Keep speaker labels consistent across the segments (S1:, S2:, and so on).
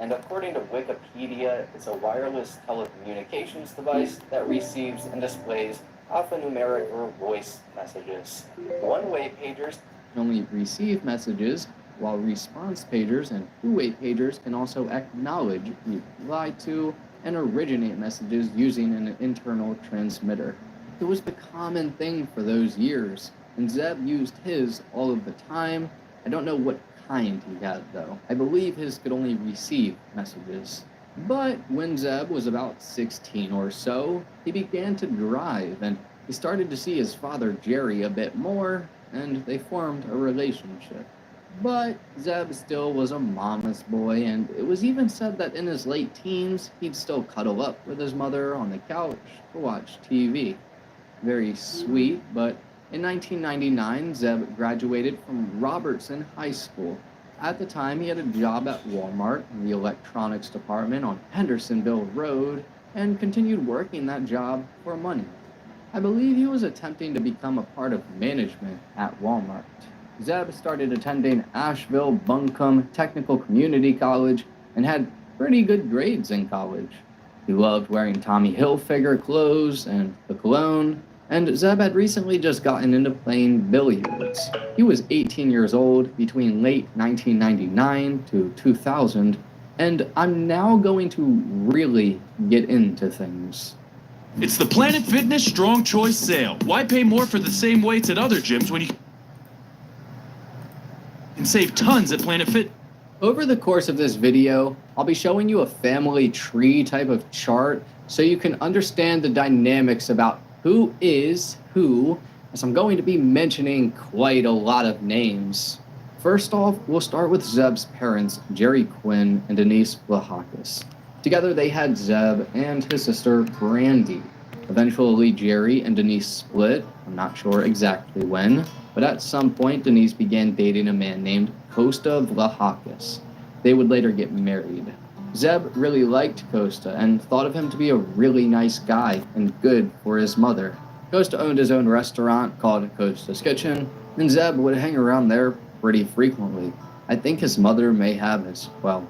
S1: and according to Wikipedia, it's a wireless telecommunications device that receives and displays alphanumeric or voice messages. One-way pagers can only receive messages, while response pagers and two-way pagers can also acknowledge, reply to, and originate messages using an internal transmitter. It was the common thing for those years, and Zeb used his all of the time. I don't know what kind he had, though. I believe his could only receive messages. But when Zeb was about 16 or so, he began to drive, and he started to see his father Jerry a bit more, and they formed a relationship. But Zeb still was a mama's boy, and it was even said that in his late teens, he'd still cuddle up with his mother on the couch to watch TV. Very sweet, but in 1999, Zeb graduated from Robertson High School. At the time, he had a job at Walmart in the electronics department on Hendersonville Road and continued working that job for money. I believe he was attempting to become a part of management at Walmart. Zeb started attending Asheville Buncombe Technical Community College and had pretty good grades in college. He loved wearing Tommy Hilfiger clothes and the cologne, and Zeb had recently just gotten into playing billiards. He was 18 years old between late 1999 to 2000, and I'm now going to really get into things.
S2: It's the Planet Fitness Strong Choice Sale. Why pay more for the same weights at other gyms when you can save tons at Planet Fit?
S1: Over the course of this video, I'll be showing you a family tree type of chart so you can understand the dynamics about who is who, as I'm going to be mentioning quite a lot of names. First off, we'll start with Zeb's parents, Jerry Quinn and Denise Vlahakis. Together they had Zeb and his sister Brandy. Eventually Jerry and Denise split, I'm not sure exactly when, but at some point Denise began dating a man named Costa Vlahakis. They would later get married. Zeb really liked Costa and thought of him to be a really nice guy and good for his mother. Costa owned his own restaurant called Costa's Kitchen, and Zeb would hang around there pretty frequently. I think his mother may have as well.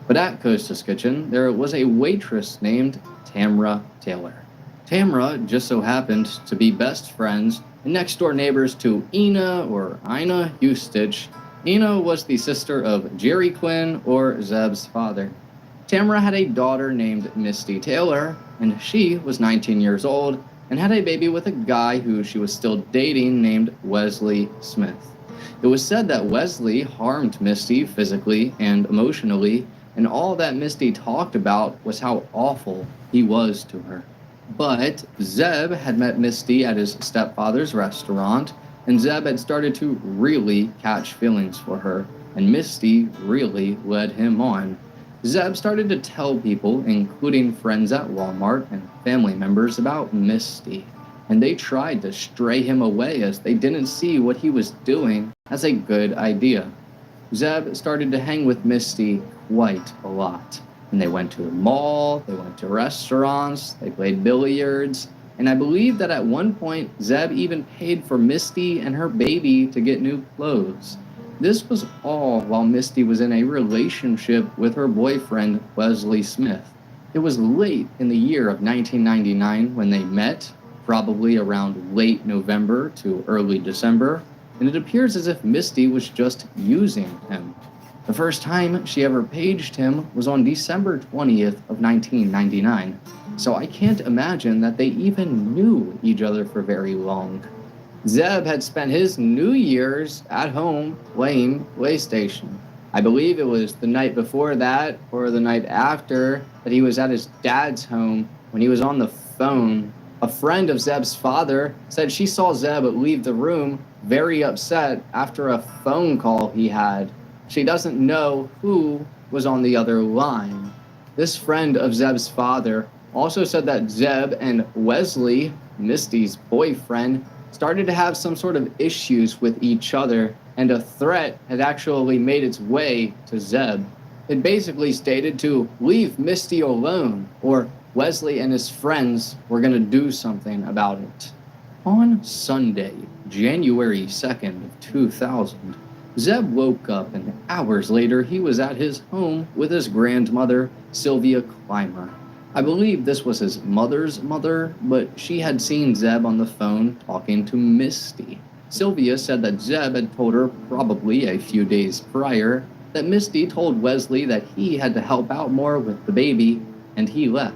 S1: But at Costa's Kitchen, there was a waitress named Tamra Taylor. Tamra just so happened to be best friends and next-door neighbors to Ina Eustich. Ina was the sister of Jerry Quinn, or Zeb's father. Tamra had a daughter named Misty Taylor, and she was 19 years old and had a baby with a guy who she was still dating named Wesley Smith. It was said that Wesley harmed Misty physically and emotionally, and all that Misty talked about was how awful he was to her. But Zeb had met Misty at his stepfather's restaurant, and Zeb had started to really catch feelings for her, and Misty really led him on. Zeb started to tell people, including friends at Walmart and family members, about Misty, and they tried to stray him away as they didn't see what he was doing as a good idea. Zeb started to hang with Misty quite a lot, and they went to the mall, they went to restaurants, they played billiards, and I believe that at one point Zeb even paid for Misty and her baby to get new clothes. This was all while Misty was in a relationship with her boyfriend, Wesley Smith. It was late in the year of 1999 when they met, probably around late November to early December, and it appears as if Misty was just using him. The first time she ever paged him was on December 20th of 1999, so I can't imagine that they even knew each other for very long. Zeb had spent his New Year's at home playing PlayStation. I believe it was the night before that or the night after that he was at his dad's home when he was on the phone. A friend of Zeb's father said she saw Zeb leave the room very upset after a phone call he had. She doesn't know who was on the other line. This friend of Zeb's father also said that Zeb and Wesley, Misty's boyfriend, started to have some sort of issues with each other, and a threat had actually made its way to Zeb. It basically stated to leave Misty alone, or Wesley and his friends were going to do something about it. On Sunday, January 2nd of 2000, Zeb woke up, and hours later he was at his home with his grandmother, Sylvia Clymer. I believe this was his mother's mother, but she had seen Zeb on the phone talking to Misty. Sylvia said that Zeb had told her, probably a few days prior, that Misty told Wesley that he had to help out more with the baby, and he left.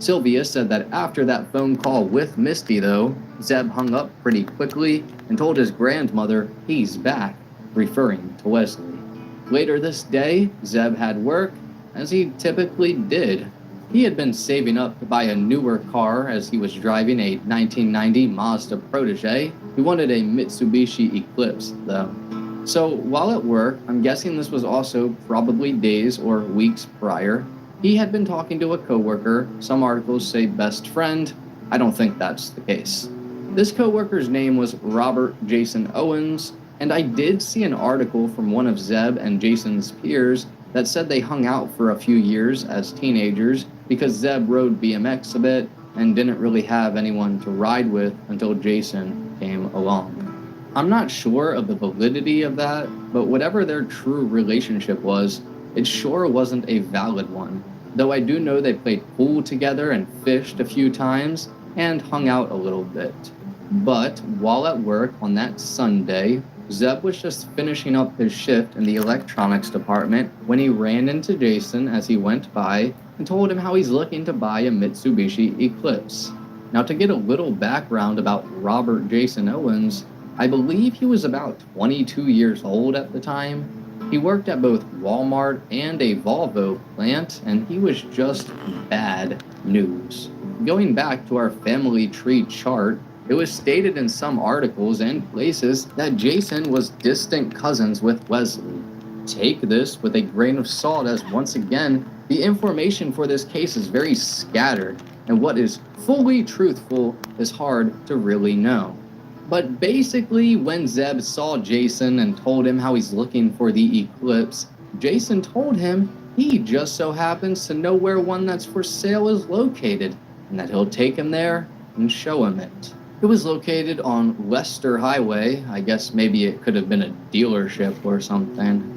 S1: Sylvia said that after that phone call with Misty, though, Zeb hung up pretty quickly and told his grandmother he's back, referring to Wesley. Later this day, Zeb had work, as he typically did. He had been saving up to buy a newer car as he was driving a 1990 Mazda Protege. He wanted a Mitsubishi Eclipse, though. So while at work, I'm guessing this was also probably days or weeks prior, he had been talking to a coworker. Some articles say best friend. I don't think that's the case. This coworker's name was Robert Jason Owens, and I did see an article from one of Zeb and Jason's peers that said they hung out for a few years as teenagers because Zeb rode BMX a bit and didn't really have anyone to ride with until Jason came along. I'm not sure of the validity of that, but whatever their true relationship was, it sure wasn't a valid one. Though I do know they played pool together and fished a few times and hung out a little bit. But while at work on that Sunday, Zeb was just finishing up his shift in the electronics department when he ran into Jason as he went by and told him how he's looking to buy a Mitsubishi Eclipse. Now, to get a little background about Robert Jason Owens, I believe he was about 22 years old at the time. He worked at both Walmart and a Volvo plant, and he was just bad news. Going back to our family tree chart, it was stated in some articles and places that Jason was distant cousins with Wesley. Take this with a grain of salt, as once again, the information for this case is very scattered, and what is fully truthful is hard to really know. But basically, when Zeb saw Jason and told him how he's looking for the Eclipse, Jason told him he just so happens to know where one that's for sale is located, and that he'll take him there and show him it. It was located on Leicester Highway. I guess maybe it could have been a dealership or something.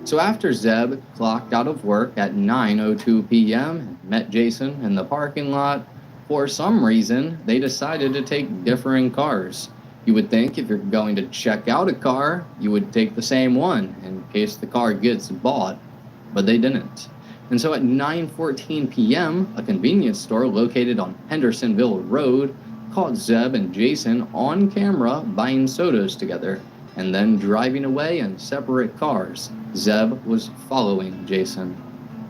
S1: So after Zeb clocked out of work at 9:02 p.m. and met Jason in the parking lot, for some reason, they decided to take differing cars. You would think if you're going to check out a car, you would take the same one in case the car gets bought, but they didn't. And so at 9:14 p.m., a convenience store located on Hendersonville Road caught Zeb and Jason on camera buying sodas together and then driving away in separate cars. Zeb was following Jason.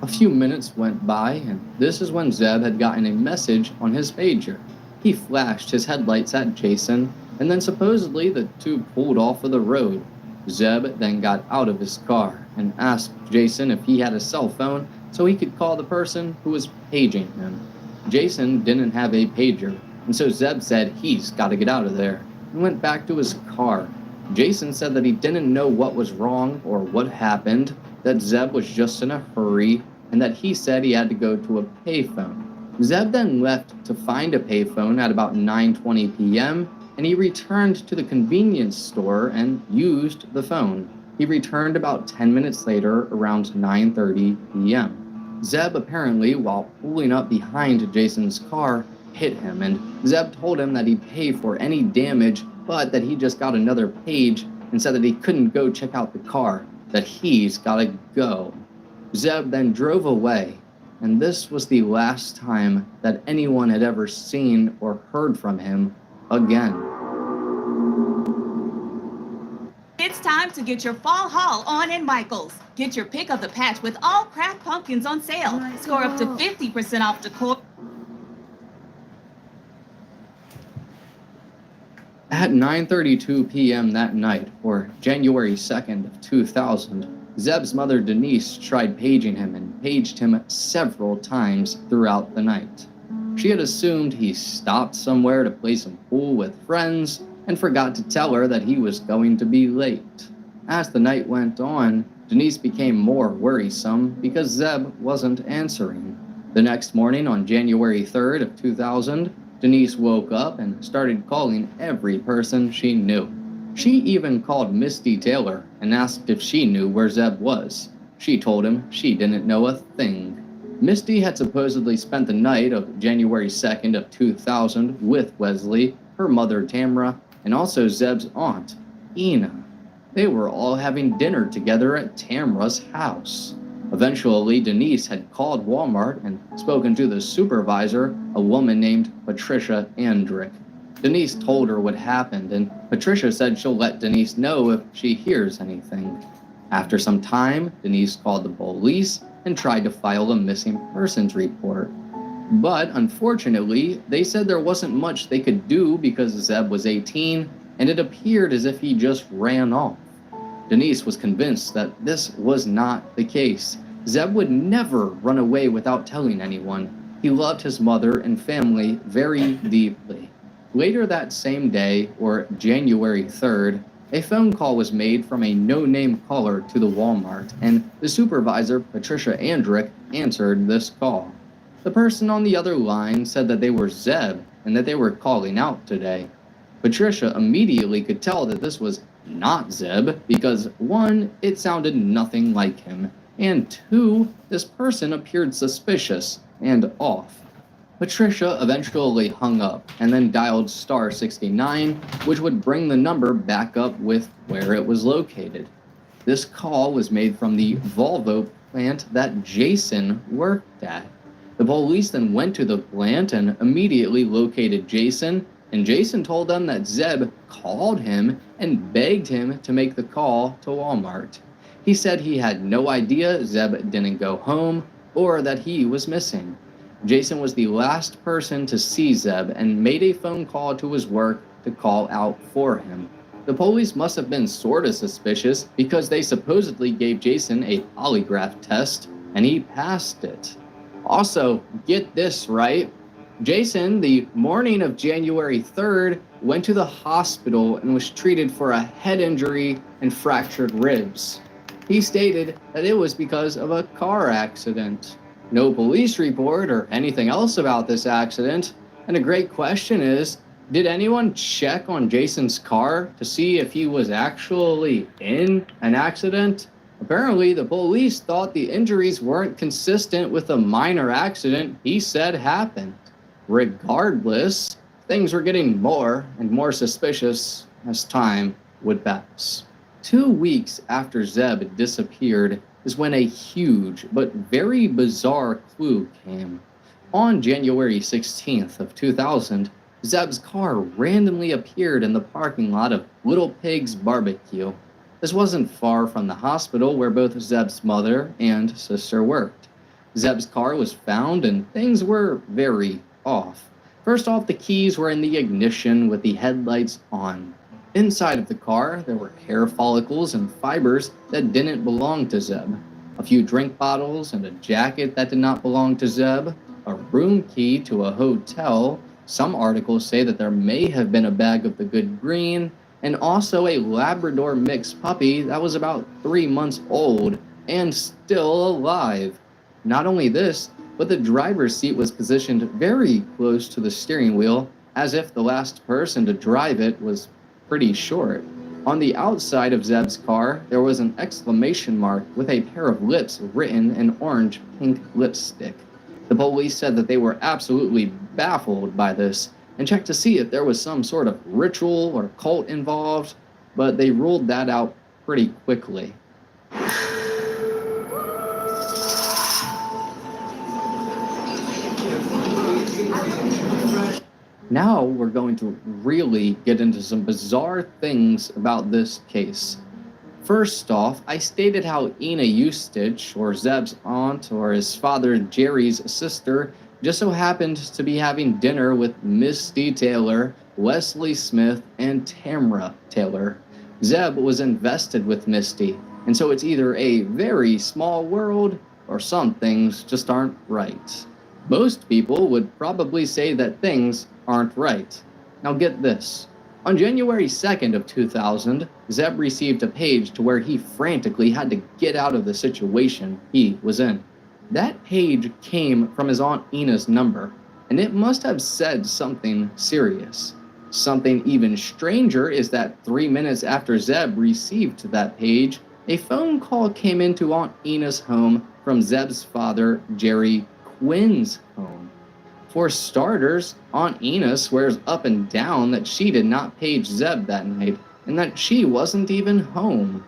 S1: A few minutes went by, and this is when Zeb had gotten a message on his pager. He flashed his headlights at Jason, and then supposedly the two pulled off of the road. Zeb then got out of his car and asked Jason if he had a cell phone so he could call the person who was paging him. Jason didn't have a pager, and so Zeb said he's got to get out of there and went back to his car. Jason said that he didn't know what was wrong or what happened, that Zeb was just in a hurry, and that he said he had to go to a payphone. Zeb then left to find a payphone at about 9:20 p.m., and he returned to the convenience store and used the phone. He returned about 10 minutes later, around 9:30 p.m. Zeb apparently, while pulling up behind Jason's car, hit him, and Zeb told him that he'd pay for any damage, but that he just got another page and said that he couldn't go check out the car, that he's gotta go. Zeb then drove away, and this was the last time that anyone had ever seen or heard from him again.
S3: It's time to get your fall haul on in Michael's. Get your pick of the patch with all cracked pumpkins on sale. Score up to 50% off decor.
S1: At 9:32 p.m. that night, or January 2nd of 2000, Zeb's mother Denise tried paging him and paged him several times throughout the night. She had assumed he stopped somewhere to play some pool with friends and forgot to tell her that he was going to be late. As the night went on, Denise became more worrisome because Zeb wasn't answering. The next morning, on January 3rd of 2000, Denise woke up and started calling every person she knew. She even called Misty Taylor and asked if she knew where Zeb was. She told him she didn't know a thing. Misty had supposedly spent the night of January 2nd of 2000 with Wesley, her mother Tamra, and also Zeb's aunt, Ina. They were all having dinner together at Tamra's house. Eventually, Denise had called Walmart and spoken to the supervisor, a woman named Patricia Andrick. Denise told her what happened, and Patricia said she'll let Denise know if she hears anything. After some time, Denise called the police and tried to file a missing persons report. But unfortunately, they said there wasn't much they could do because Zeb was 18, and it appeared as if he just ran off. Denise was convinced that this was not the case. Zeb would never run away without telling anyone. He loved his mother and family very deeply. Later that same day, or January 3rd, a phone call was made from a no-name caller to the Walmart, and the supervisor, Patricia Andrick, answered this call. The person on the other line said that they were Zeb and that they were calling out today. Patricia immediately could tell that this was not Zeb because 1, it sounded nothing like him, and 2, this person appeared suspicious and off. Patricia eventually hung up and then dialed star 69, which would bring the number back up with where it was located. This call was made from the Volvo plant that Jason worked at. The police then went to the plant and immediately located Jason, and Jason told them that Zeb called him and begged him to make the call to Walmart. He said he had no idea Zeb didn't go home or that he was missing. Jason was the last person to see Zeb and made a phone call to his work to call out for him. The police must have been sorta suspicious because they supposedly gave Jason a polygraph test and he passed it. Also, get this right, Jason, the morning of January 3rd, went to the hospital and was treated for a head injury and fractured ribs. He stated that it was because of a car accident. No police report or anything else about this accident, and a great question is, did anyone check on Jason's car to see if he was actually in an accident? Apparently, the police thought the injuries weren't consistent with a minor accident he said happened. Regardless, things were getting more and more suspicious as time would pass. 2 weeks after Zeb disappeared is when a huge but very bizarre clue came. On January 16th of 2000, Zeb's car randomly appeared in the parking lot of Little Pig's Barbecue. This wasn't far from the hospital where both Zeb's mother and sister worked. Zeb's car was found and things were very off. First off, the keys were in the ignition with the headlights on. Inside of the car, there were hair follicles and fibers that didn't belong to Zeb, a few drink bottles and a jacket that did not belong to Zeb, a room key to a hotel. Some articles say that there may have been a bag of the good green, and also a Labrador mixed puppy that was about 3 months old and still alive. Not only this, but the driver's seat was positioned very close to the steering wheel, as if the last person to drive it was pretty short. On the outside of Zeb's car, there was an exclamation mark with a pair of lips written in orange-pink lipstick. The police said that they were absolutely baffled by this and checked to see if there was some sort of ritual or cult involved, but they ruled that out pretty quickly. Now we're going to really get into some bizarre things about this case. First off, I stated how Ina Eustich, or Zeb's aunt, or his father Jerry's sister, just so happened to be having dinner with Misty Taylor, Wesley Smith, and Tamra Taylor. Zeb was invested with Misty, and so it's either a very small world or some things just aren't right. Most people would probably say that things aren't right. Now get this. On January 2nd of 2000, Zeb received a page to where he frantically had to get out of the situation he was in. That page came from his Aunt Ina's number, and it must have said something serious. Something even stranger is that 3 minutes after Zeb received that page, a phone call came into Aunt Ina's home from Zeb's father, Jerry Quinn's home. For starters, Aunt Ina swears up and down that she did not page Zeb that night and that she wasn't even home.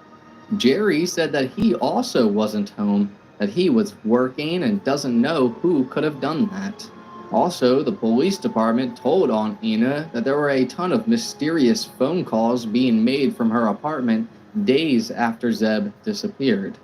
S1: Jerry said that he also wasn't home, that he was working and doesn't know who could have done that. Also, the police department told Aunt Ina that there were a ton of mysterious phone calls being made from her apartment days after Zeb disappeared.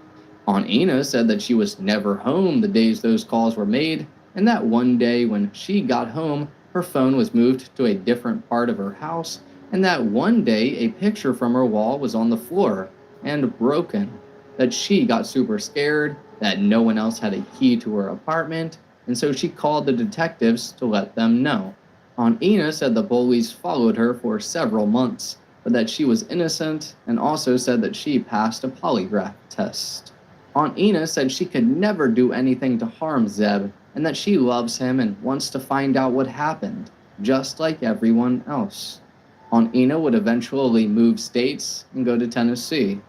S1: Aunt Ina said that she was never home the days those calls were made, and that one day when she got home, her phone was moved to a different part of her house, and that one day a picture from her wall was on the floor and broken, that she got super scared, that no one else had a key to her apartment, and so she called the detectives to let them know. Aunt Ina said the bullies followed her for several months, but that she was innocent, and also said that she passed a polygraph test. Aunt Ina said she could never do anything to harm Zeb, and that she loves him and wants to find out what happened, just like everyone else. Aunt Ina would eventually move states and go to Tennessee.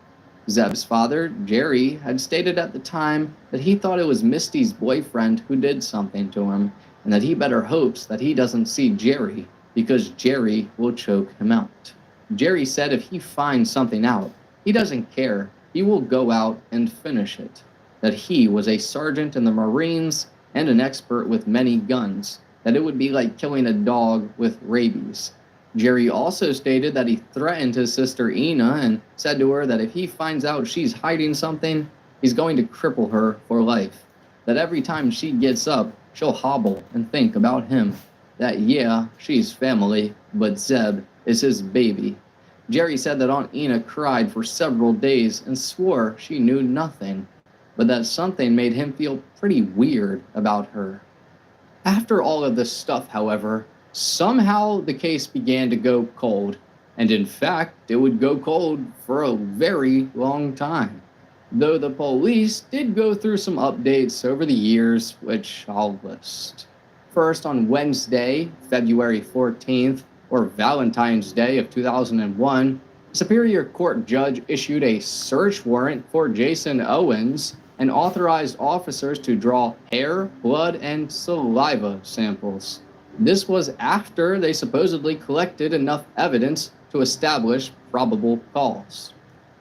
S1: Zeb's father, Jerry, had stated at the time that he thought it was Misty's boyfriend who did something to him, and that he better hopes that he doesn't see Jerry, because Jerry will choke him out. Jerry said if he finds something out, he doesn't care, he will go out and finish it. That he was a sergeant in the Marines and an expert with many guns, that it would be like killing a dog with rabies. Jerry also stated that he threatened his sister Ina and said to her that if he finds out she's hiding something, he's going to cripple her for life. That every time she gets up, she'll hobble and think about him. That yeah, she's family, but Zeb is his baby. Jerry said that Aunt Ina cried for several days and swore she knew nothing, but that something made him feel pretty weird about her. After all of this stuff, however, somehow the case began to go cold, and in fact, it would go cold for a very long time. Though the police did go through some updates over the years, which I'll list. First, on Wednesday, February 14th, or Valentine's Day of 2001, a Superior Court judge issued a search warrant for Jason Owens and authorized officers to draw hair, blood, and saliva samples. This was after they supposedly collected enough evidence to establish probable cause.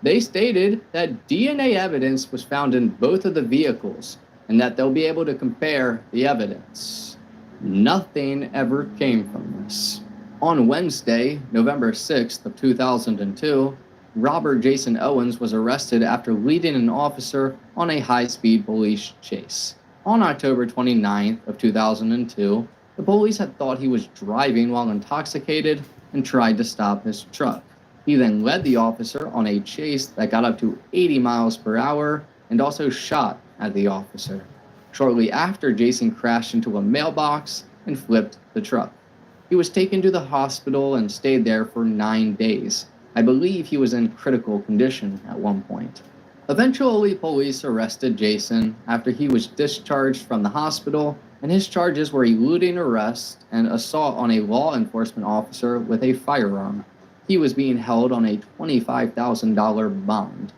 S1: They stated that DNA evidence was found in both of the vehicles and that they'll be able to compare the evidence. Nothing ever came from this. On Wednesday, November 6th of 2002, Robert Jason Owens was arrested after leading an officer on a high-speed police chase. On October 29th of 2002, the police had thought he was driving while intoxicated and tried to stop his truck. He then led the officer on a chase that got up to 80 miles per hour and also shot at the officer. Shortly after, Jason crashed into a mailbox and flipped the truck. He was taken to the hospital and stayed there for 9 days. I believe he was in critical condition at one point. Eventually, police arrested Jason after he was discharged from the hospital, and his charges were eluding arrest and assault on a law enforcement officer with a firearm. He was being held on a $25,000 bond.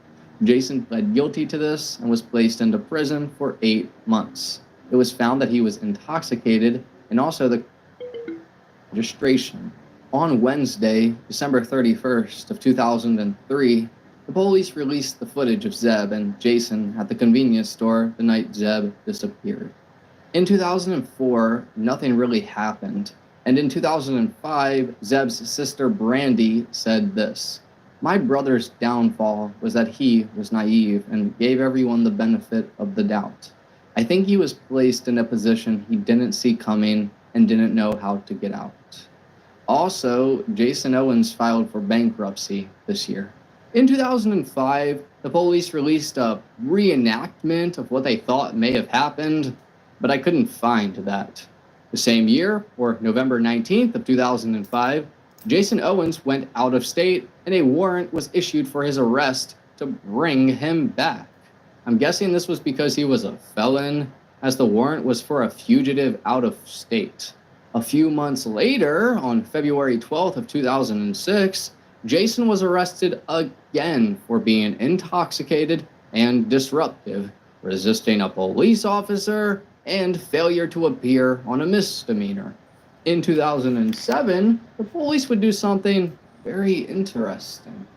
S1: Jason pled guilty to this and was placed into prison for 8 months. It was found that he was intoxicated and also the registration. On Wednesday, December 31st of 2003, the police released the footage of Zeb and Jason at the convenience store the night Zeb disappeared. In 2004, nothing really happened, and in 2005, Zeb's sister Brandy said this: "My brother's downfall was that he was naive and gave everyone the benefit of the doubt. I think he was placed in a position he didn't see coming and didn't know how to get out." Also, Jason Owens filed for bankruptcy this year. In 2005, the police released a reenactment of what they thought may have happened, but I couldn't find that. The same year, or November 19th of 2005, Jason Owens went out of state and a warrant was issued for his arrest to bring him back. I'm guessing this was because he was a felon, as the warrant was for a fugitive out of state. A few months later, on February 12th of 2006, Jason was arrested again for being intoxicated and disruptive, resisting a police officer, and failure to appear on a misdemeanor. In 2007, the police would do something very interesting.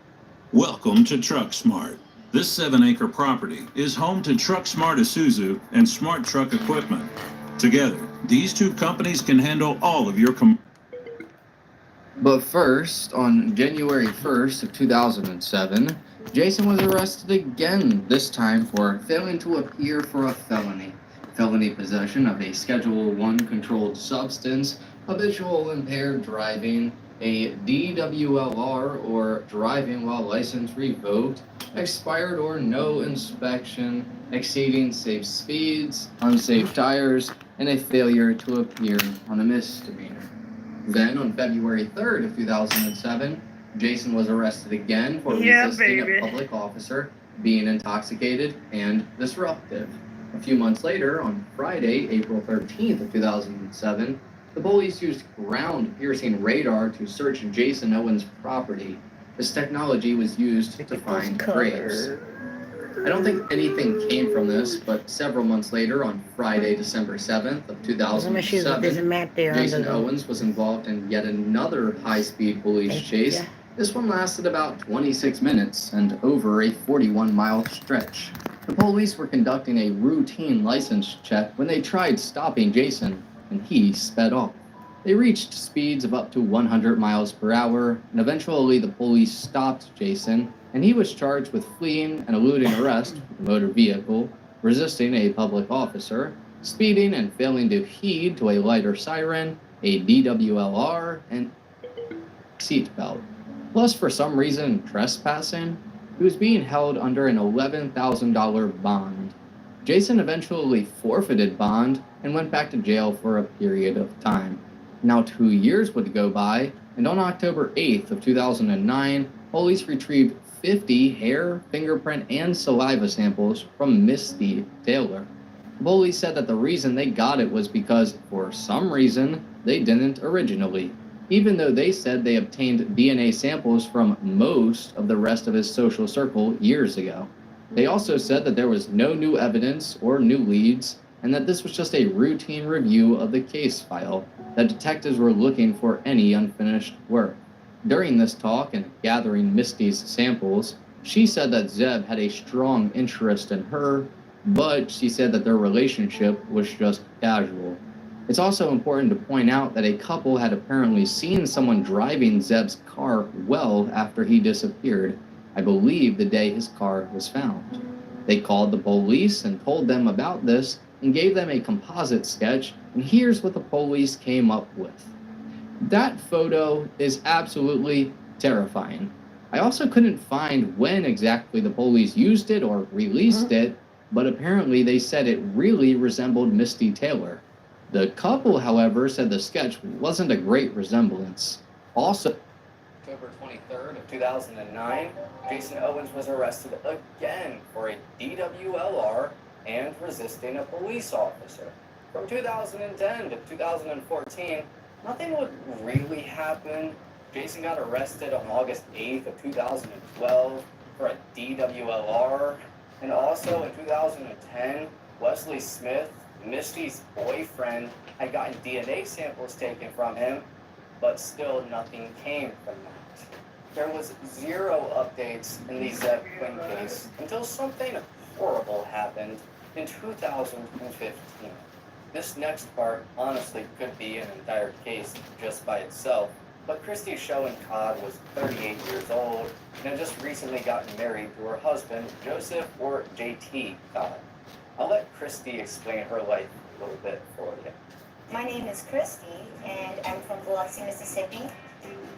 S4: Welcome to Truck Smart. This 7-acre property is home to Truck Smart Isuzu and Smart Truck Equipment. Together, these two companies can handle all of your
S1: But first, on January 1st of 2007, Jason was arrested again, this time for failing to appear for a felony possession of a Schedule I controlled substance, habitual impaired driving, a DWLR or driving while license revoked, expired or no inspection, exceeding safe speeds, unsafe tires, and a failure to appear on a misdemeanor. Then, on February 3rd of 2007, Jason was arrested again for resisting a public officer, being intoxicated, and disruptive. A few months later, on Friday, April 13th of 2007, the police used ground-piercing radar to search Jason Owens' property. This technology was used to find graves. I don't think anything came from this, but several months later, on Friday, December 7th of 2007, Jason Owens was involved in yet another high-speed police chase. This one lasted about 26 minutes and over a 41-mile stretch. The police were conducting a routine license check when they tried stopping Jason, and he sped off. They reached speeds of up to 100 miles per hour, and eventually the police stopped Jason, and he was charged with fleeing and eluding arrest with a motor vehicle, resisting a public officer, speeding and failing to heed to a lighter siren, a DWLR, and seatbelt. Plus, for some reason, trespassing. He was being held under an $11,000 bond. Jason eventually forfeited bond and went back to jail for a period of time. Now 2 years would go by, and on October 8th of 2009, police retrieved 50 hair, fingerprint, and saliva samples from Misty Taylor. The police said that the reason they got it was because, for some reason, they didn't originally, even though they said they obtained DNA samples from most of the rest of his social circle years ago. They also said that there was no new evidence or new leads, and that this was just a routine review of the case file, that detectives were looking for any unfinished work. During this talk and gathering Misty's samples, she said that Zeb had a strong interest in her, but she said that their relationship was just casual. It's also important to point out that a couple had apparently seen someone driving Zeb's car well after he disappeared, I believe the day his car was found. They called the police and told them about this and gave them a composite sketch, and here's what the police came up with. That photo is absolutely terrifying. I also couldn't find when exactly the police used it or released it, but apparently they said it really resembled Misty Taylor. The couple, however, said the sketch wasn't a great resemblance. Also, October 23rd of 2009, Jason Owens was arrested again for a DWLR and resisting a police officer. From 2010 to 2014, nothing would really happen. Jason got arrested on August 8th of 2012 for a DWLR, and also in 2010, Wesley Smith, Misty's boyfriend, had gotten DNA samples taken from him, but still nothing came from that. There was zero updates in the Zeb Quinn case until something horrible happened in 2015. This next part honestly could be an entire case just by itself, but Christy Schoen-Codd was 38 years old and had just recently gotten married to her husband, Joseph, or JT Codd. I'll let Christy explain her life a little bit for you.
S5: My name is Christy, and I'm from Biloxi, Mississippi,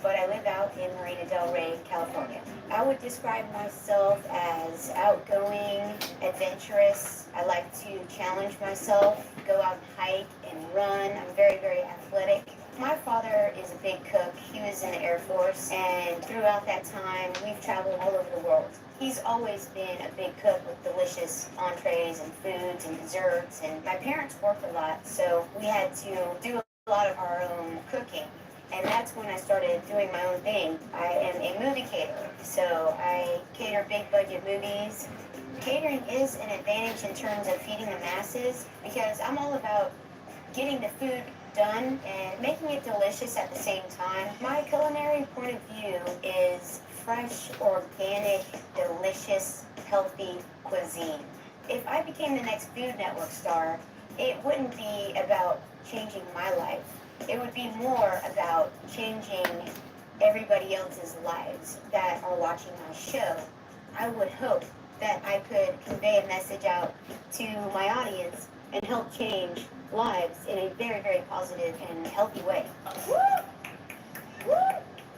S5: but I live out in Marina Del Rey, California. I would describe myself as outgoing, adventurous. I like to challenge myself, go out and hike and run. I'm very, very athletic. My father is a big cook. He was in the Air Force, and throughout that time, we've traveled all over the world. He's always been a big cook with delicious entrees and foods and desserts, and my parents work a lot, so we had to do a a lot of our own cooking. And that's when I started doing my own thing. I am a movie caterer, so I cater big budget movies. Catering is an advantage in terms of feeding the masses because I'm all about getting the food done and making it delicious at the same time. My culinary point of view is fresh, organic, delicious, healthy cuisine. If I became the next Food Network star, it wouldn't be about changing my life. It would be more about changing everybody else's lives that are watching my show. I would hope that I could convey a message out to my audience and help change lives in a very, very positive and healthy way.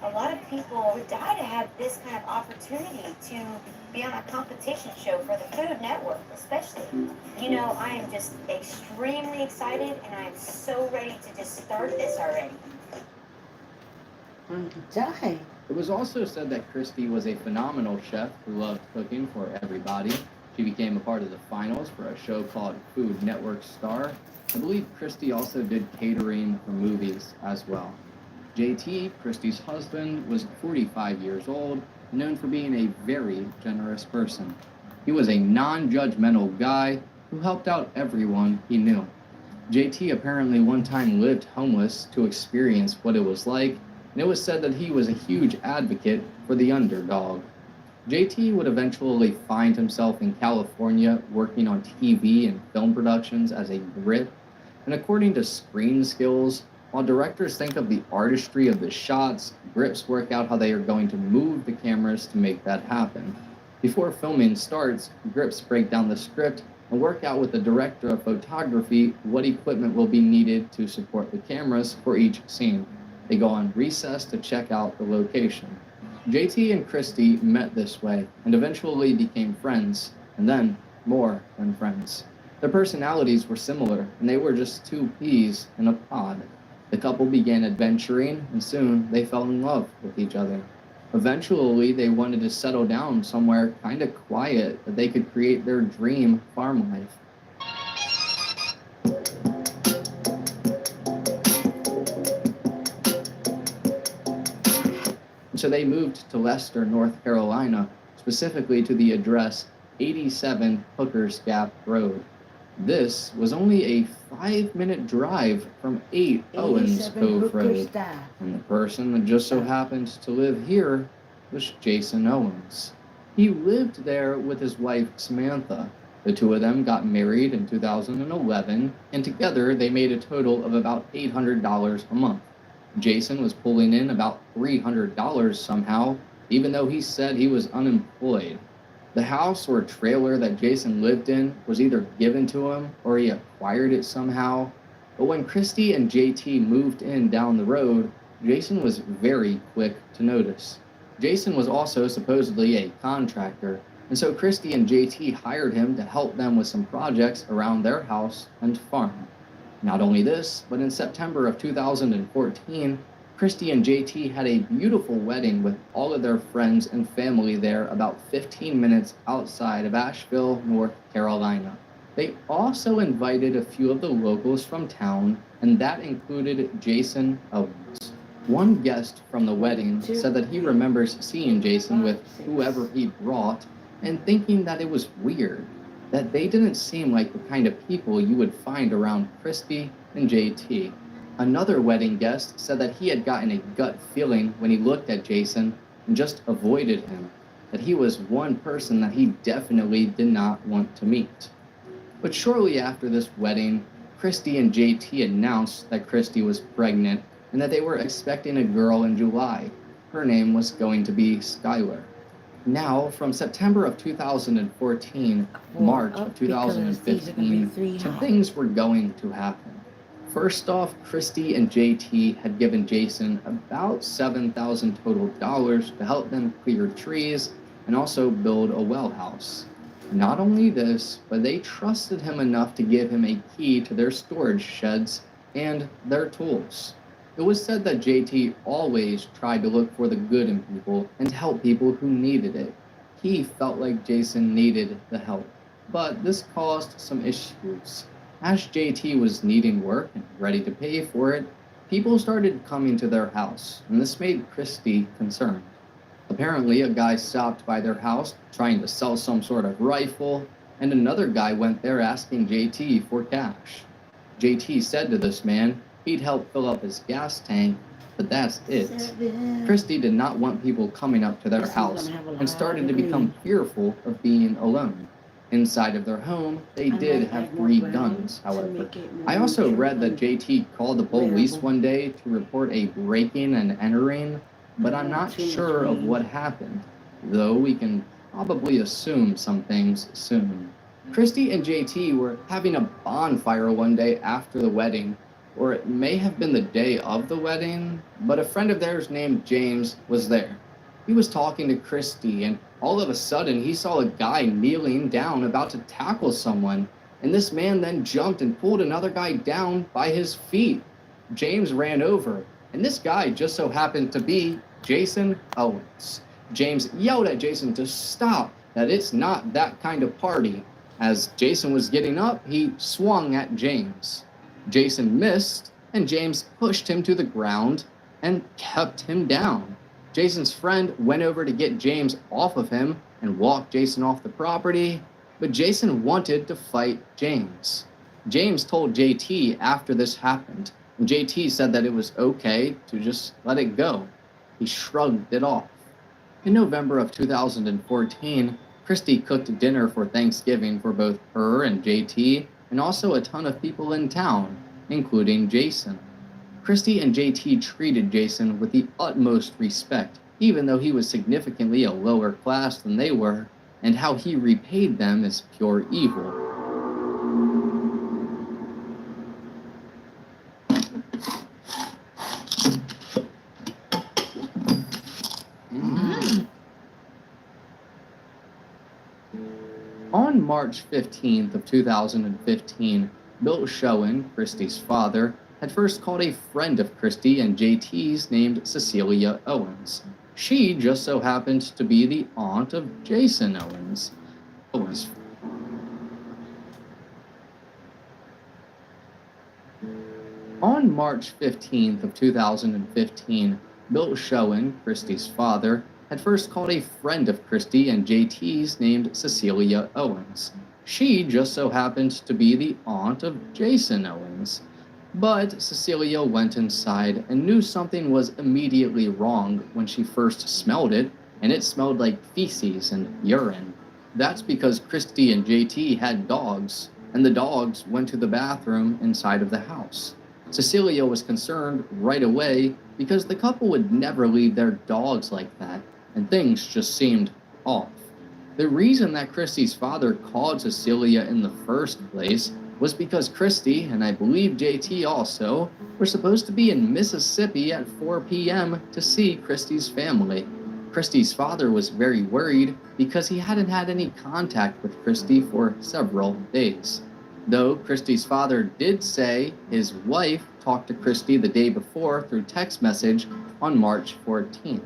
S5: A lot of people would die to have this kind of opportunity to be on a competition show for the Food Network, especially. You know, I am just extremely excited and I am so ready to just start this already.
S6: Die.
S1: It was also said that Christy was a phenomenal chef who loved cooking for everybody. She became a part of the finals for a show called Food Network Star. I believe Christy also did catering for movies as well. JT, Christy's husband, was 45 years old, known for being a very generous person. He was a non-judgmental guy who helped out everyone he knew. JT apparently one time lived homeless to experience what it was like, and it was said that he was a huge advocate for the underdog. JT would eventually find himself in California working on TV and film productions as a grip, and according to Screen Skills, while directors think of the artistry of the shots, grips work out how they are going to move the cameras to make that happen. Before filming starts, grips break down the script and work out with the director of photography what equipment will be needed to support the cameras for each scene. They go on recess to check out the location. JT and Christy met this way and eventually became friends, and then more than friends. Their personalities were similar, and they were just two peas in a pod. The couple began adventuring, and soon they fell in love with each other. Eventually, they wanted to settle down somewhere kind of quiet that they could create their dream farm life. So they moved to Leicester, North Carolina, specifically to the address 87 Hooker's Gap Road. This was only a 5-minute drive from 8 Owens Cove Road, and the person that just so happened to live here was Jason Owens. He lived there with his wife Samantha. The two of them got married in 2011, and together they made a total of about $800 a month. Jason was pulling in about $300 somehow, even though he said he was unemployed. The house or trailer that Jason lived in was either given to him or he acquired it somehow. But when Christy and JT moved in down the road, Jason was very quick to notice. Jason was also supposedly a contractor, and so Christy and JT hired him to help them with some projects around their house and farm. Not only this, but in September of 2014, Christy and JT had a beautiful wedding with all of their friends and family there about 15 minutes outside of Asheville, North Carolina. They also invited a few of the locals from town, and that included Jason Owens. One guest from the wedding said that he remembers seeing Jason with whoever he brought and thinking that it was weird, that they didn't seem like the kind of people you would find around Christy and JT. Another wedding guest said that he had gotten a gut feeling when he looked at Jason and just avoided him, that he was one person that he definitely did not want to meet. But shortly after this wedding, Christy and JT announced that Christy was pregnant and that they were expecting a girl in July. Her name was going to be Skylar. Now, from September of 2014, March of 2015, some things were going to happen. First off, Christy and JT had given Jason about $7,000 total to help them clear trees and also build a well house. Not only this, but they trusted him enough to give him a key to their storage sheds and their tools. It was said that JT always tried to look for the good in people and to help people who needed it. He felt like Jason needed the help, but this caused some issues. As JT was needing work and ready to pay for it, people started coming to their house, and this made Christy concerned. Apparently, a guy stopped by their house trying to sell some sort of rifle, and another guy went there asking JT for cash. JT said to this man he'd help fill up his gas tank, but that's it. Christy did not want people coming up to their house and started to become fearful of being alone. Inside of their home, they did have 3 guns, however. I also read that JT called the police one day to report a break-in and entering, but I'm not sure of what happened, though we can probably assume some things soon. Christy and JT were having a bonfire one day after the wedding, or it may have been the day of the wedding, but a friend of theirs named James was there. He was talking to Christy, and all of a sudden he saw a guy kneeling down about to tackle someone, and this man then jumped and pulled another guy down by his feet. James ran over, and this guy just so happened to be Jason Owens. James yelled at Jason to stop, that it's not that kind of party. As Jason was getting up, he swung at James. Jason missed, and James pushed him to the ground and kept him down. Jason's friend went over to get James off of him and walked Jason off the property, but Jason wanted to fight James. James told JT after this happened, and JT said that it was okay to just let it go. He shrugged it off. In November of 2014, Christy cooked dinner for Thanksgiving for both her and JT, and also a ton of people in town, including Jason. Christy and JT treated Jason with the utmost respect, even though he was significantly a lower class than they were, and how he repaid them is pure evil. On March 15th of 2015, Bill Schoen, Christy's father, had first called a friend of Christy and JT's named Cecilia Owens. She just so happened to be the aunt of Jason Owens. On March 15th of 2015, Bill Schoen, Christy's father, had first called a friend of Christy and JT's named Cecilia Owens. She just so happened to be the aunt of Jason Owens. But Cecilia went inside and knew something was immediately wrong when she first smelled it, and it smelled like feces and urine. That's because Christy and JT had dogs, and the dogs went to the bathroom inside of the house. Cecilia was concerned right away because the couple would never leave their dogs like that, and things just seemed off. The reason that Christy's father called Cecilia in the first place was because Christy, and I believe JT also, were supposed to be in Mississippi at 4 p.m. to see Christy's family. Christy's father was very worried because he hadn't had any contact with Christy for several days. Though Christy's father did say his wife talked to Christy the day before through text message on March 14th.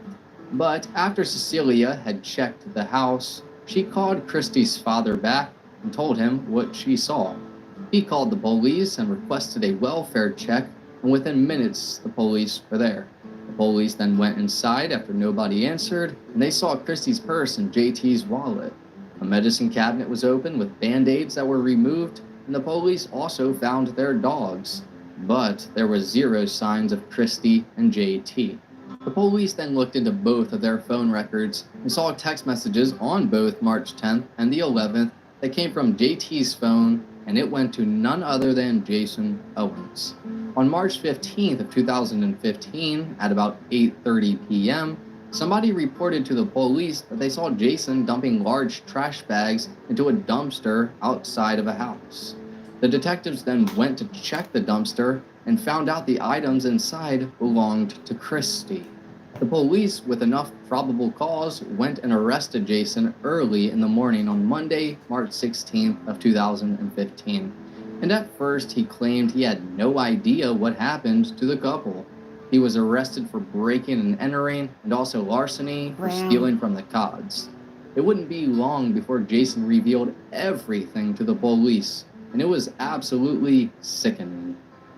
S1: But after Cecilia had checked the house, she called Christy's father back and told him what she saw. He called the police and requested a welfare check, and within minutes the police were there. The police then went inside after nobody answered, and they saw Christy's purse and JT's wallet. A medicine cabinet was open with band-aids that were removed, and the police also found their dogs. But there were zero signs of Christy and JT. The police then looked into both of their phone records and saw text messages on both March 10th and the 11th that came from JT's phone, and it went to none other than Jason Owens. On March 15th of 2015, at about 8:30 p.m., somebody reported to the police that they saw Jason dumping large trash bags into a dumpster outside of a house. The detectives then went to check the dumpster and found out the items inside belonged to Christy. The police, with enough probable cause, went and arrested Jason early in the morning on Monday, March 16th of 2015. And at first, he claimed he had no idea what happened to the couple. He was arrested for breaking and entering and also larceny for stealing from the Cods. It wouldn't be long before Jason revealed everything to the police, and it was absolutely sickening.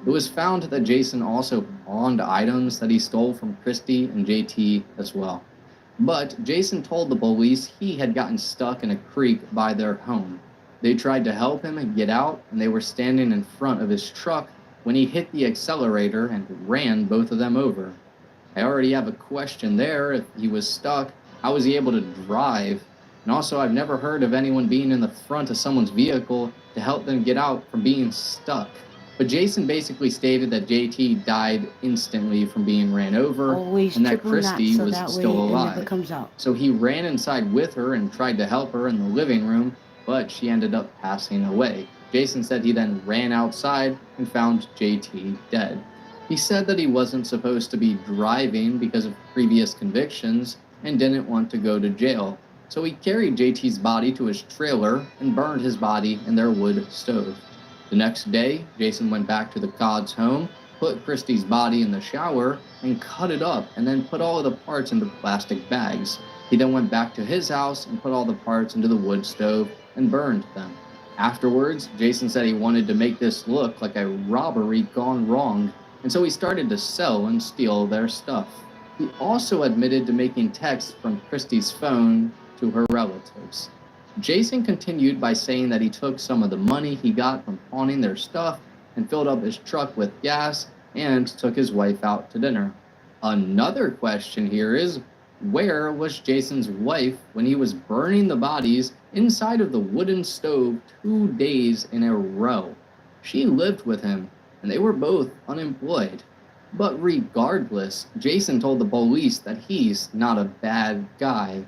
S1: It was found that Jason also pawned items that he stole from Christy and JT as well. But Jason told the police he had gotten stuck in a creek by their home. They tried to help him get out, and they were standing in front of his truck when he hit the accelerator and ran both of them over. I already have a question there. If he was stuck, how was he able to drive? And also, I've never heard of anyone being in the front of someone's vehicle to help them get out from being stuck. But Jason basically stated that JT died instantly from being ran over, and that Christy was still alive. So he ran inside with her and tried to help her in the living room, but she ended up passing away. Jason said he then ran outside and found JT dead. He said that he wasn't supposed to be driving because of previous convictions and didn't want to go to jail. So he carried JT's body to his trailer and burned his body in their wood stove. The next day, Jason went back to the Codd's home, put Christy's body in the shower, and cut it up, and then put all of the parts into plastic bags. He then went back to his house and put all the parts into the wood stove and burned them. Afterwards, Jason said he wanted to make this look like a robbery gone wrong, and so he started to sell and steal their stuff. He also admitted to making texts from Christy's phone to her relatives. Jason continued by saying that he took some of the money he got from pawning their stuff and filled up his truck with gas and took his wife out to dinner. Another question here is, where was Jason's wife when he was burning the bodies inside of the wooden stove 2 days in a row? She lived with him, and they were both unemployed. But regardless, Jason told the police that he's not a bad guy.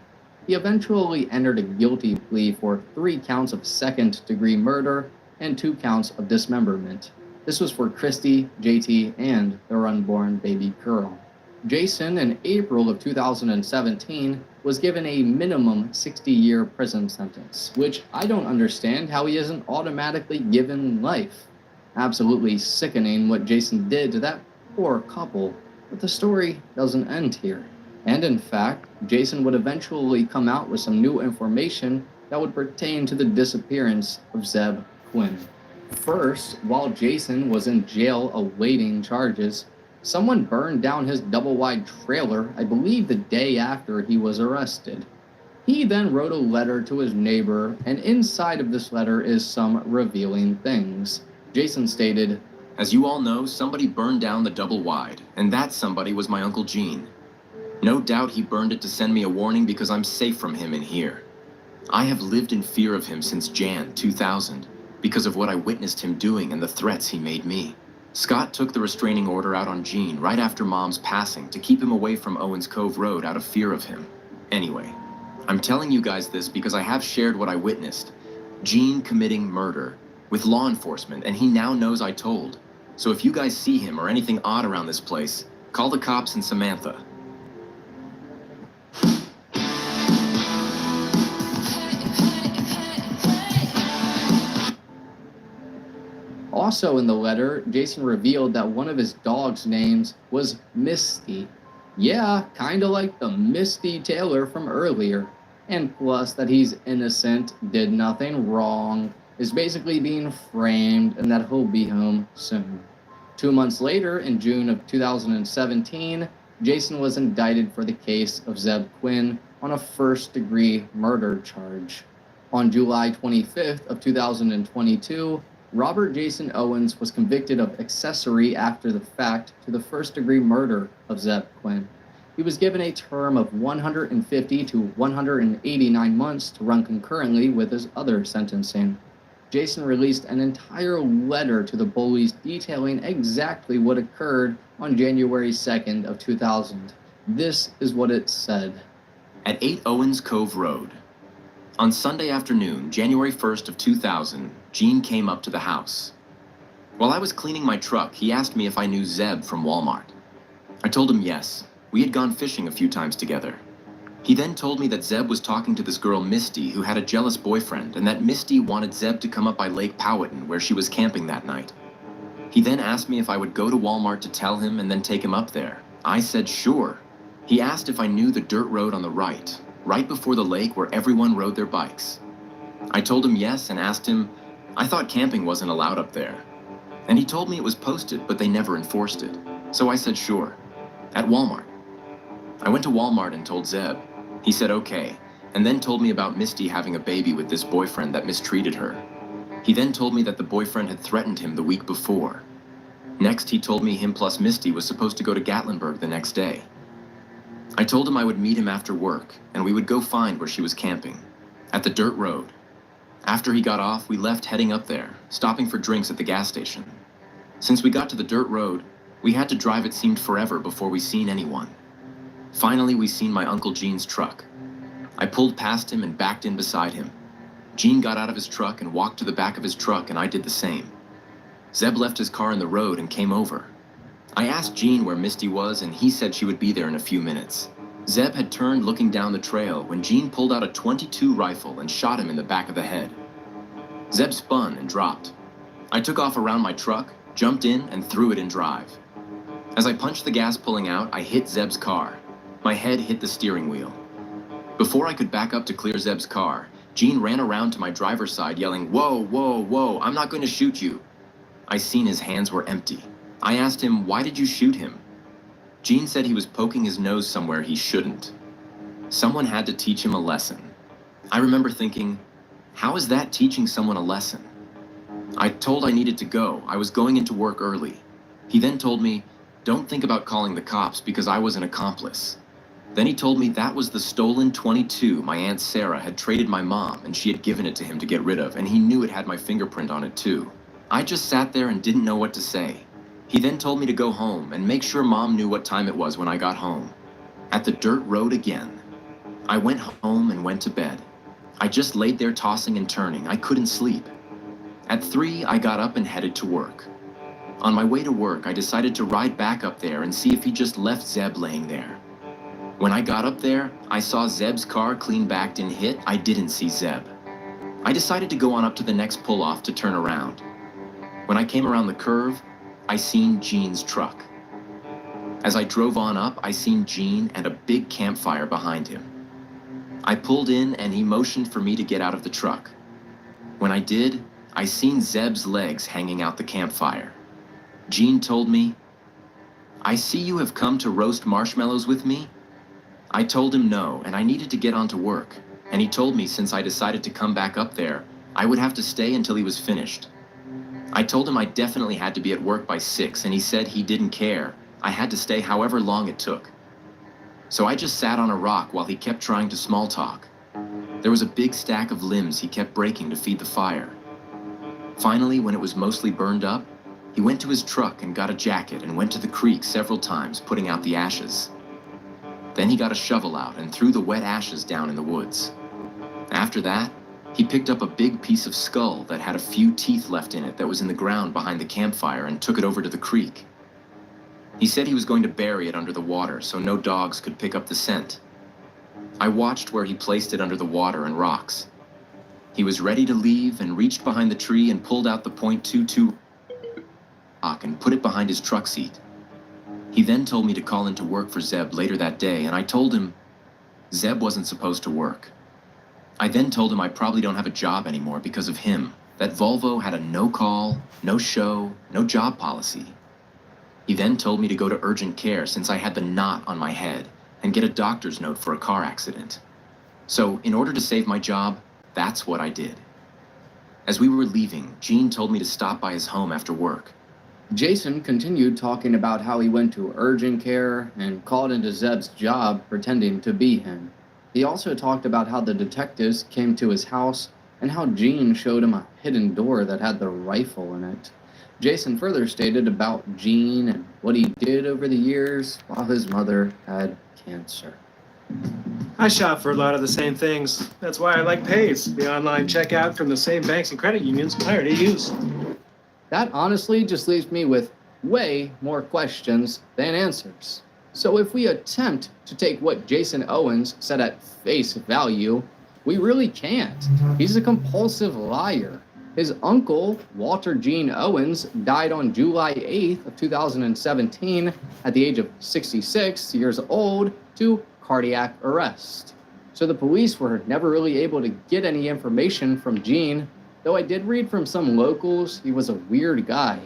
S1: He eventually entered a guilty plea for 3 counts of second-degree murder and 2 counts of dismemberment. This was for Christy, JT, and their unborn baby girl. Jason, in April of 2017, was given a minimum 60-year prison sentence, which I don't understand how he isn't automatically given life. Absolutely sickening what Jason did to that poor couple, but the story doesn't end here. And in fact, Jason would eventually come out with some new information that would pertain to the disappearance of Zeb Quinn. First, while Jason was in jail awaiting charges, someone burned down his double-wide trailer, I believe the day after he was arrested. He then wrote a letter to his neighbor, and inside of this letter is some revealing things. Jason stated,
S6: "As you all know, somebody burned down the double-wide, and that somebody was my Uncle Gene. No doubt he burned it to send me a warning because I'm safe from him in here. I have lived in fear of him since Jan 2000 because of what I witnessed him doing and the threats he made me. Scott took the restraining order out on Gene right after Mom's passing to keep him away from Owens Cove Road out of fear of him. Anyway, I'm telling you guys this because I have shared what I witnessed. Gene committing murder with law enforcement, and he now knows I told. So if you guys see him or anything odd around this place, call the cops and Samantha."
S1: Also in the letter, Jason revealed that one of his dog's names was Misty. Yeah, kinda like the Misty Taylor from earlier. And plus that he's innocent, did nothing wrong, is basically being framed, and that he'll be home soon. 2 months later, in June of 2017, Jason was indicted for the case of Zeb Quinn on a first-degree murder charge. On July 25th of 2022, Robert Jason Owens was convicted of accessory after the fact to the first-degree murder of Zeb Quinn. He was given a term of 150 to 189 months to run concurrently with his other sentencing. Jason released an entire letter to the bullies detailing exactly what occurred on January 2nd of 2000. This is what it said.
S6: At 8 Owens Cove Road. On Sunday afternoon, January 1st of 2000, Gene came up to the house. While I was cleaning my truck, he asked me if I knew Zeb from Walmart. I told him yes. We had gone fishing a few times together. He then told me that Zeb was talking to this girl Misty who had a jealous boyfriend, and that Misty wanted Zeb to come up by Lake Powhatan where she was camping that night. He then asked me if I would go to Walmart to tell him and then take him up there. I said sure. He asked if I knew the dirt road on the right before the lake where everyone rode their bikes. I told him yes and asked him, I thought camping wasn't allowed up there. And he told me it was posted, but they never enforced it. So I said sure. At Walmart. I went to Walmart and told Zeb. He said okay, and then told me about Misty having a baby with this boyfriend that mistreated her. He then told me that the boyfriend had threatened him the week before. Next, he told me him plus Misty was supposed to go to Gatlinburg the next day. I told him I would meet him after work, and we would go find where she was camping, at the dirt road. After he got off, we left heading up there, stopping for drinks at the gas station. Since we got to the dirt road, we had to drive it seemed forever before we seen anyone. Finally, we seen my Uncle Gene's truck. I pulled past him and backed in beside him. Gene got out of his truck and walked to the back of his truck, and I did the same. Zeb left his car in the road and came over. I asked Gene where Misty was, and he said she would be there in a few minutes. Zeb had turned looking down the trail when Gene pulled out a .22 rifle and shot him in the back of the head. Zeb spun and dropped. I took off around my truck, jumped in, and threw it in drive. As I punched the gas pulling out, I hit Zeb's car. My head hit the steering wheel. Before I could back up to clear Zeb's car, Gene ran around to my driver's side yelling, "Whoa, whoa, whoa, I'm not going to shoot you." I seen his hands were empty. I asked him, "Why did you shoot him?" Gene said he was poking his nose somewhere he shouldn't. Someone had to teach him a lesson. I remember thinking, how is that teaching someone a lesson? I told I needed to go. I was going into work early. He then told me, don't think about calling the cops because I was an accomplice. Then he told me that was the stolen .22 my Aunt Sarah had traded my mom, and she had given it to him to get rid of, and he knew it had my fingerprint on it too. I just sat there and didn't know what to say. He then told me to go home and make sure Mom knew what time it was when I got home. At the dirt road again. I went home and went to bed. I just laid there tossing and turning. I couldn't sleep. At 3, I got up and headed to work. On my way to work, I decided to ride back up there and see if he just left Zeb laying there. When I got up there, I saw Zeb's car clean backed and hit. I didn't see Zeb. I decided to go on up to the next pull-off to turn around. When I came around the curve, I seen Gene's truck. As I drove on up, I seen Gene and a big campfire behind him. I pulled in and he motioned for me to get out of the truck. When I did, I seen Zeb's legs hanging out the campfire. Gene told me, "I see you have come to roast marshmallows with me." I told him no, and I needed to get on to work. And he told me since I decided to come back up there, I would have to stay until he was finished. I told him I definitely had to be at work by 6, and he said he didn't care. I had to stay however long it took. So I just sat on a rock while he kept trying to small talk. There was a big stack of limbs he kept breaking to feed the fire. Finally, when it was mostly burned up, he went to his truck and got a jacket and went to the creek several times putting out the ashes. Then he got a shovel out and threw the wet ashes down in the woods. After that, he picked up a big piece of skull that had a few teeth left in it that was in the ground behind the campfire and took it over to the creek. He said he was going to bury it under the water so no dogs could pick up the scent. I watched where he placed it under the water and rocks. He was ready to leave and reached behind the tree and pulled out the .22 rock and put it behind his truck seat. He then told me to call into work for Zeb later that day, and I told him Zeb wasn't supposed to work. I then told him I probably don't have a job anymore because of him, that Volvo had a no-call, no-show, no job policy. He then told me to go to urgent care since I had the knot on my head and get a doctor's note for a car accident. So, in order to save my job, that's what I did. As we were leaving, Gene told me to stop by his home after work.
S1: Jason continued talking about how he went to urgent care and called into Zeb's job pretending to be him. He also talked about how the detectives came to his house and how Gene showed him a hidden door that had the rifle in it. Jason further stated about Gene and what he did over the years while his mother had cancer.
S7: I shop for a lot of the same things. That's why I like Pays, the online checkout from the same banks and credit unions I already use.
S1: That honestly just leaves me with way more questions than answers. So if we attempt to take what Jason Owens said at face value, we really can't. He's a compulsive liar. His uncle, Walter Gene Owens, died on July 8th of 2017 at the age of 66 years old to cardiac arrest. So the police were never really able to get any information from Gene, though I did read from some locals he was a weird guy.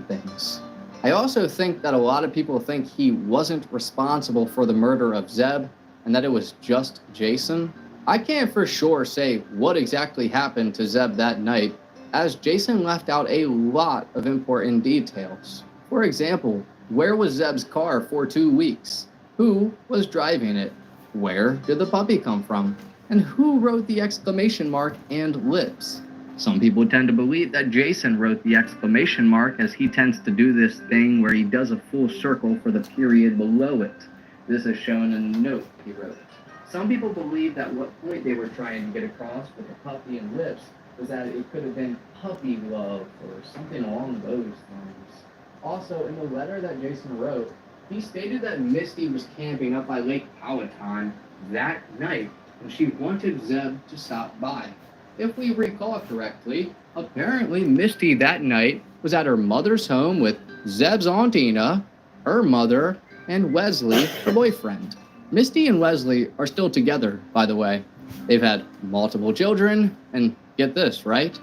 S1: things. I also think that a lot of people think he wasn't responsible for the murder of Zeb and that it was just Jason. I can't for sure say what exactly happened to Zeb that night, as Jason left out a lot of important details. For example, where was Zeb's car for 2 weeks? Who was driving it? Where did the puppy come from? And who wrote the exclamation mark and lips? Some people tend to believe that Jason wrote the exclamation mark, as he tends to do this thing where he does a full circle for the period below it. This is shown in the note he wrote. Some people believe that what point they were trying to get across with the puppy and lips was that it could have been puppy love or something along those lines. Also, in the letter that Jason wrote, he stated that Misty was camping up by Lake Powhatan that night and she wanted Zeb to stop by. If we recall correctly, apparently Misty that night was at her mother's home with Zeb's Aunt Ina, her mother, and Wesley, her boyfriend. Misty and Wesley are still together, by the way. They've had multiple children, and get this, right?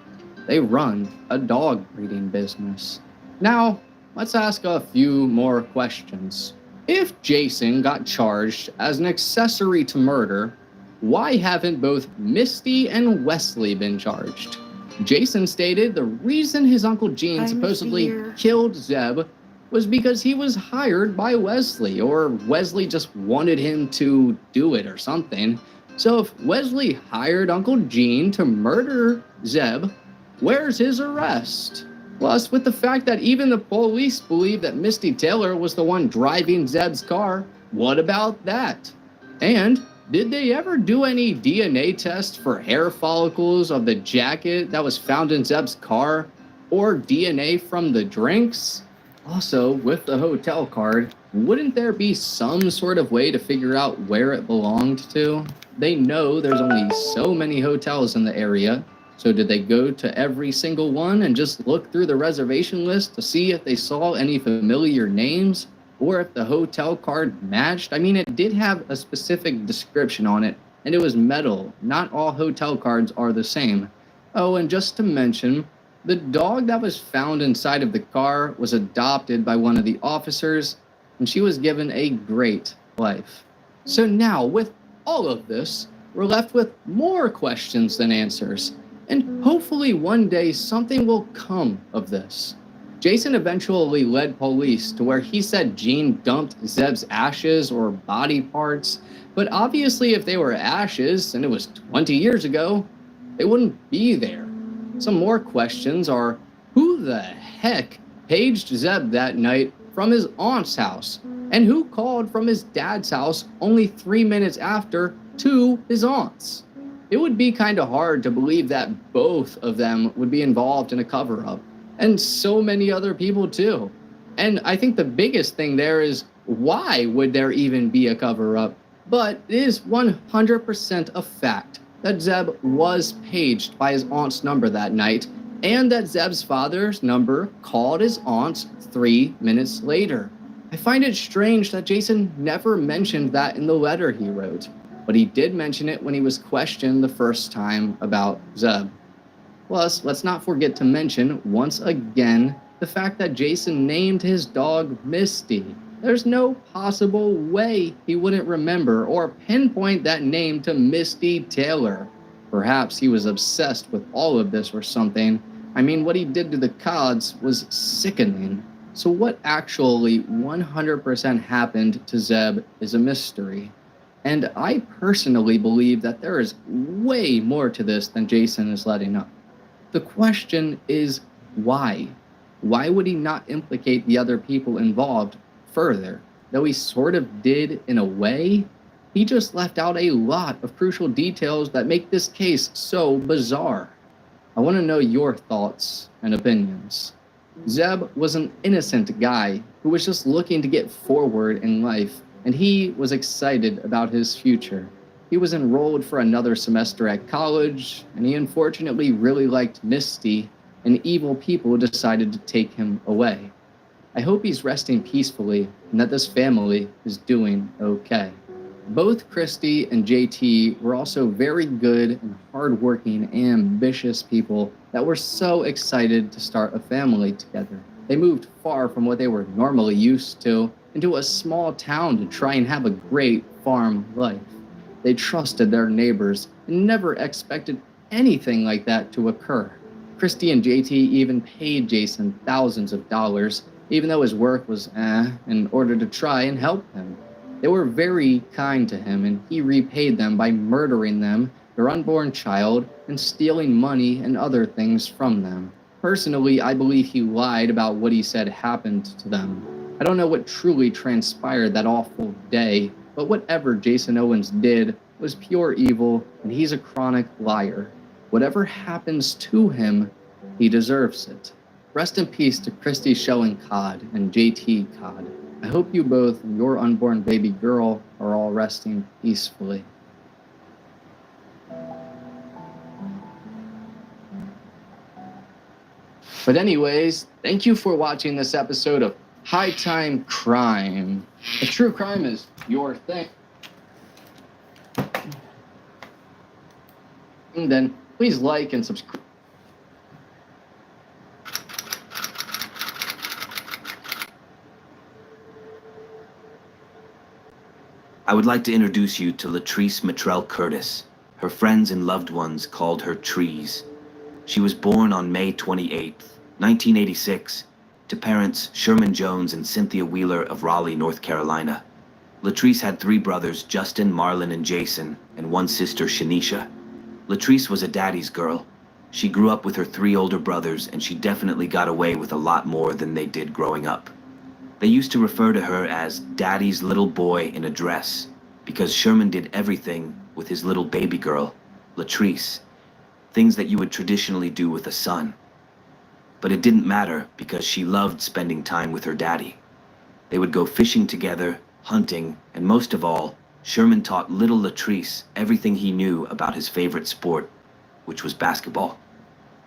S1: They run a dog breeding business. Now, let's ask a few more questions. If Jason got charged as an accessory to murder, why haven't both Misty and Wesley been charged? Jason stated the reason his Uncle Gene supposedly killed Zeb was because he was hired by Wesley, or Wesley just wanted him to do it or something. So if Wesley hired Uncle Gene to murder Zeb, where's his arrest? Plus, with the fact that even the police believe that Misty Taylor was the one driving Zeb's car, what about that? And did they ever do any DNA tests for hair follicles of the jacket that was found in Zeb's car, or DNA from the drinks? Also, with the hotel card, wouldn't there be some sort of way to figure out where it belonged to? They know there's only so many hotels in the area, so did they go to every single one and just look through the reservation list to see if they saw any familiar names, or if the hotel card matched? I mean, it did have a specific description on it, and it was metal. Not all hotel cards are the same. Oh, and just to mention, the dog that was found inside of the car was adopted by one of the officers, and she was given a great life. So now, with all of this, we're left with more questions than answers, and hopefully one day something will come of this. Jason eventually led police to where he said Gene dumped Zeb's ashes or body parts, but obviously if they were ashes and it was 20 years ago, they wouldn't be there. Some more questions are, who the heck paged Zeb that night from his aunt's house? And who called from his dad's house only 3 minutes after to his aunt's? It would be kind of hard to believe that both of them would be involved in a cover-up. And so many other people too. And I think the biggest thing there is, why would there even be a cover-up? But it is 100% a fact that Zeb was paged by his aunt's number that night, and that Zeb's father's number called his aunt's 3 minutes later. I find it strange that Jason never mentioned that in the letter he wrote, but he did mention it when he was questioned the first time about Zeb. Plus, let's not forget to mention, once again, the fact that Jason named his dog Misty. There's no possible way he wouldn't remember or pinpoint that name to Misty Taylor. Perhaps he was obsessed with all of this or something. I mean, what he did to the Cods was sickening. So what actually 100% happened to Zeb is a mystery. And I personally believe that there is way more to this than Jason is letting up. The question is, why? Why would he not implicate the other people involved further? Though he sort of did in a way, he just left out a lot of crucial details that make this case so bizarre. I want to know your thoughts and opinions. Zeb was an innocent guy who was just looking to get forward in life, and he was excited about his future. He was enrolled for another semester at college, and he unfortunately really liked Misty, and evil people decided to take him away. I hope he's resting peacefully and that this family is doing okay. Both Christy and JT were also very good and hardworking, ambitious people that were so excited to start a family together. They moved far from what they were normally used to, into a small town to try and have a great farm life. They trusted their neighbors and never expected anything like that to occur. Christy and JT even paid Jason thousands of dollars, even though his work was in order to try and help him. They were very kind to him, and he repaid them by murdering them, their unborn child, and stealing money and other things from them. Personally, I believe he lied about what he said happened to them. I don't know what truly transpired that awful day, but whatever Jason Owens did was pure evil, and he's a chronic liar. Whatever happens to him, he deserves it. Rest in peace to Christy Shelling Codd and JT Codd. I hope you both and your unborn baby girl are all resting peacefully. But anyways, thank you for watching this episode of High Time Crime. If true crime is your thing, then please like and subscribe.
S8: I would like to introduce you to Latrice Mitrell Curtis. Her friends and loved ones called her Trees. She was born on May 28, 1986, to parents Sherman Jones and Cynthia Wheeler of Raleigh, North Carolina. Latrice had 3 brothers, Justin, Marlon, and Jason, and 1 sister, Shanisha. Latrice was a daddy's girl. She grew up with her 3 older brothers, and she definitely got away with a lot more than they did growing up. They used to refer to her as Daddy's little boy in a dress, because Sherman did everything with his little baby girl, Latrice, things that you would traditionally do with a son. But it didn't matter because she loved spending time with her daddy. They would go fishing together, hunting, and most of all, Sherman taught little Latrice everything he knew about his favorite sport, which was basketball.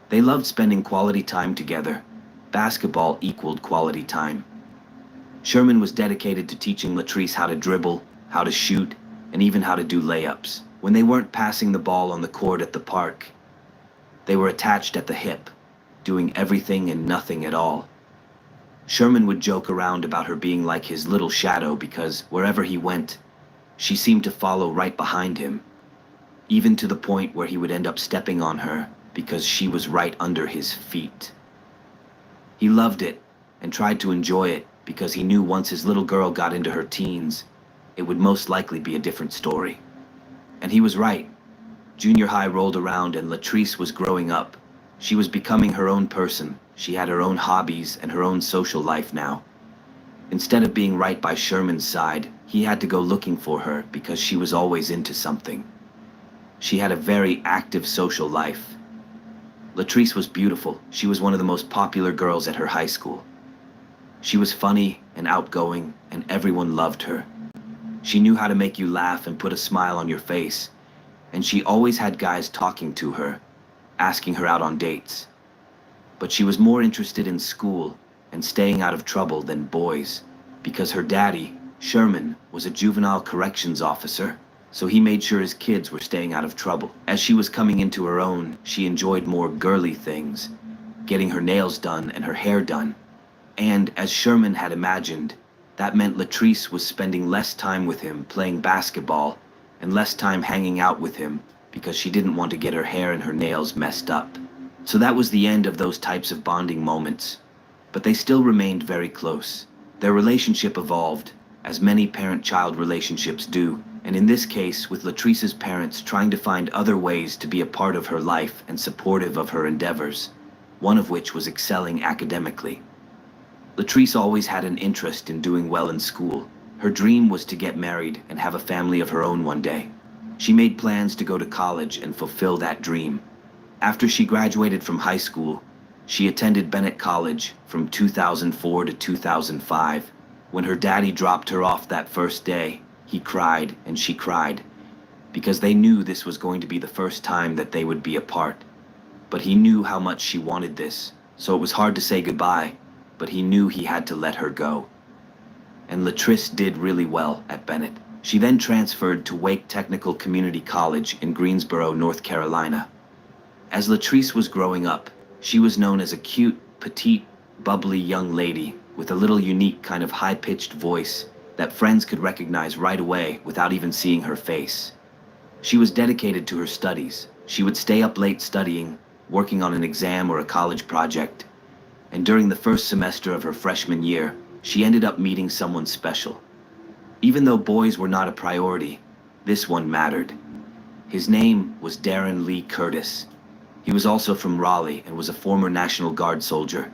S8: They loved spending quality time together. Basketball equaled quality time. Sherman was dedicated to teaching Latrice how to dribble, how to shoot, and even how to do layups. When they weren't passing the ball on the court at the park, they were attached at the hip, doing everything and nothing at all. Sherman would joke around about her being like his little shadow because wherever he went, she seemed to follow right behind him, even to the point where he would end up stepping on her because she was right under his feet. He loved it and tried to enjoy it because he knew once his little girl got into her teens, it would most likely be a different story. And he was right. Junior high rolled around and Latrice was growing up. She was becoming her own person. She had her own hobbies and her own social life now. Instead of being right by Sherman's side, he had to go looking for her because she was always into something. She had a very active social life. Latrice was beautiful. She was one of the most popular girls at her high school. She was funny and outgoing, and everyone loved her. She knew how to make you laugh and put a smile on your face, and she always had guys talking to her, asking her out on dates. But she was more interested in school and staying out of trouble than boys, because her daddy, Sherman, was a juvenile corrections officer, so he made sure his kids were staying out of trouble. As she was coming into her own, she enjoyed more girly things, getting her nails done and her hair done. And as Sherman had imagined, that meant Latrice was spending less time with him playing basketball and less time hanging out with him because she didn't want to get her hair and her nails messed up. So that was the end of those types of bonding moments. But they still remained very close. Their relationship evolved, as many parent-child relationships do, and in this case with Latrice's parents trying to find other ways to be a part of her life and supportive of her endeavors, one of which was excelling academically. Latrice always had an interest in doing well in school. Her dream was to get married and have a family of her own one day. She made plans to go to college and fulfill that dream. After she graduated from high school, she attended Bennett College from 2004 to 2005. When her daddy dropped her off that first day, he cried and she cried, because they knew this was going to be the first time that they would be apart. But he knew how much she wanted this, so it was hard to say goodbye, but he knew he had to let her go. And Latrice did really well at Bennett. She then transferred to Wake Technical Community College in Greensboro, North Carolina. As Latrice was growing up, she was known as a cute, petite, bubbly young lady with a little unique kind of high-pitched voice that friends could recognize right away without even seeing her face. She was dedicated to her studies. She would stay up late studying, working on an exam or a college project. And during the first semester of her freshman year, she ended up meeting someone special. Even though boys were not a priority, this one mattered. His name was Darren Lee Curtis. He was also from Raleigh and was a former National Guard soldier.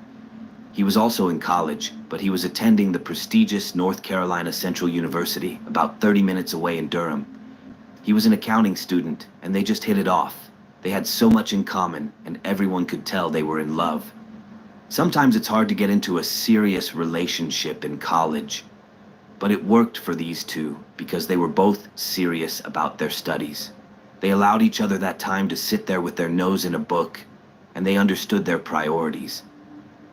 S8: He was also in college, but he was attending the prestigious North Carolina Central University, about 30 minutes away in Durham. He was an accounting student, and they just hit it off. They had so much in common, and everyone could tell they were in love. Sometimes it's hard to get into a serious relationship in college, but it worked for these two because they were both serious about their studies. They allowed each other that time to sit there with their nose in a book, and they understood their priorities.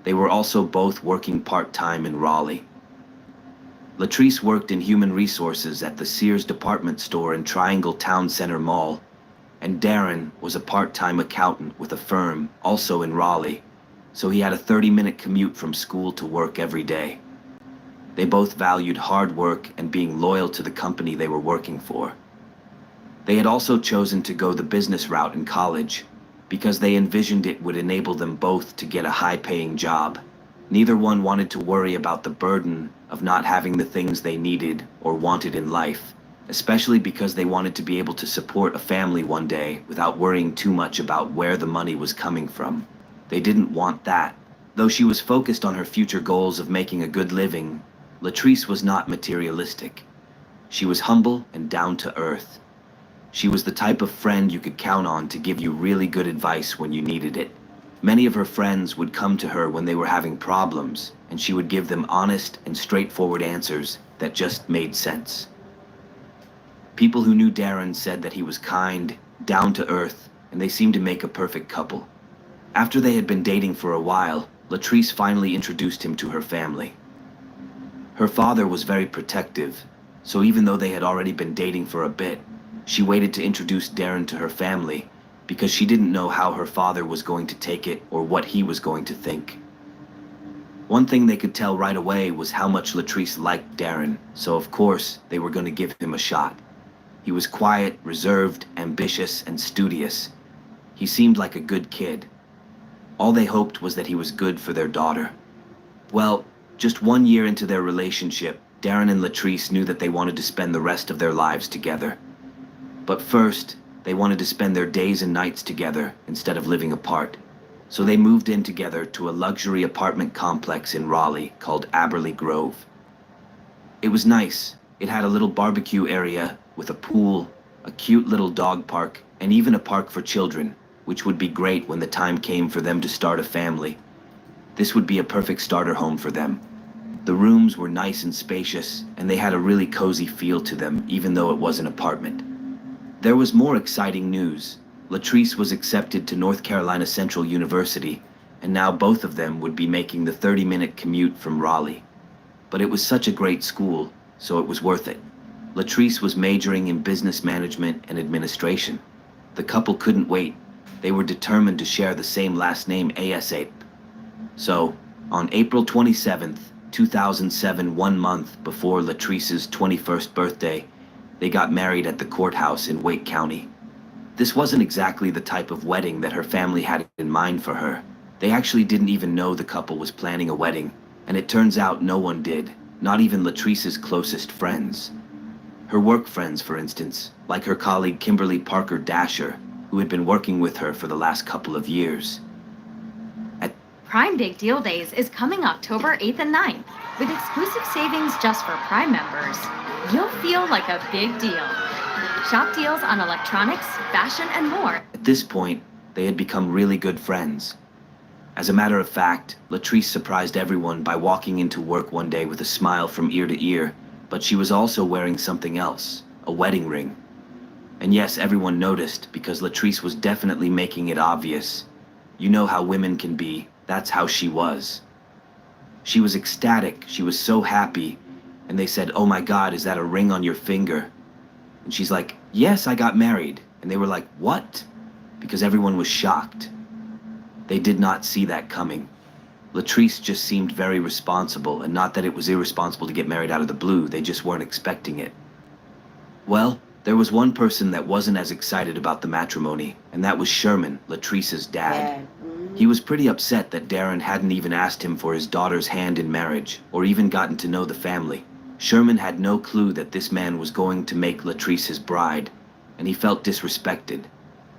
S8: They were also both working part-time in Raleigh. Latrice worked in human resources at the Sears department store in Triangle Town Center Mall, and Darren was a part-time accountant with a firm also in Raleigh, so he had a 30-minute commute from school to work every day. They both valued hard work and being loyal to the company they were working for. They had also chosen to go the business route in college because they envisioned it would enable them both to get a high-paying job. Neither one wanted to worry about the burden of not having the things they needed or wanted in life, especially because they wanted to be able to support a family one day without worrying too much about where the money was coming from. They didn't want that. Though she was focused on her future goals of making a good living, Latrice was not materialistic. She was humble and down to earth. She was the type of friend you could count on to give you really good advice when you needed it. Many of her friends would come to her when they were having problems, and she would give them honest and straightforward answers that just made sense. People who knew Darren said that he was kind, down to earth, and they seemed to make a perfect couple. After they had been dating for a while, Latrice finally introduced him to her family. Her father was very protective, so even though they had already been dating for a bit, she waited to introduce Darren to her family because she didn't know how her father was going to take it or what he was going to think. One thing they could tell right away was how much Latrice liked Darren, so of course they were going to give him a shot. He was quiet, reserved, ambitious, and studious. He seemed like a good kid. All they hoped was that he was good for their daughter. Well, just 1 year into their relationship, Darren and Latrice knew that they wanted to spend the rest of their lives together. But first, they wanted to spend their days and nights together instead of living apart. So they moved in together to a luxury apartment complex in Raleigh called Aberley Grove. It was nice. It had a little barbecue area with a pool, a cute little dog park, and even a park for children, which would be great when the time came for them to start a family. This would be a perfect starter home for them. The rooms were nice and spacious, and they had a really cozy feel to them, even though it was an apartment. There was more exciting news. Latrice was accepted to North Carolina Central University, and now both of them would be making the 30-minute commute from Raleigh. But it was such a great school, so it was worth it. Latrice was majoring in business management and administration. The couple couldn't wait. They were determined to share the same last name ASAP. So, on April 27th, 2007, 1 month before Latrice's 21st birthday, they got married at the courthouse in Wake County. This wasn't exactly the type of wedding that her family had in mind for her. They actually didn't even know the couple was planning a wedding, and it turns out no one did, not even Latrice's closest friends. Her work friends, for instance, like her colleague Kimberly Parker Dasher, who had been working with her for the last couple of years.
S9: Prime Big Deal Days is coming October 8th and 9th. With exclusive savings just for Prime members, you'll feel like a big deal. Shop deals on electronics, fashion, and more.
S8: At this point, they had become really good friends. As a matter of fact, Latrice surprised everyone by walking into work one day with a smile from ear to ear, but she was also wearing something else, a wedding ring. And yes, everyone noticed because Latrice was definitely making it obvious. You know how women can be. That's how she was. She was ecstatic. She was so happy. And they said, "Oh my God, is that a ring on your finger?" And she's like, "Yes, I got married." And they were like, "What?" Because everyone was shocked. They did not see that coming. Latrice just seemed very responsible, and not that it was irresponsible to get married out of the blue, they just weren't expecting it. Well, there was one person that wasn't as excited about the matrimony, and that was Sherman, Latrice's dad. He was pretty upset that Darren hadn't even asked him for his daughter's hand in marriage, or even gotten to know the family. Sherman had no clue that this man was going to make Latrice his bride, and he felt disrespected.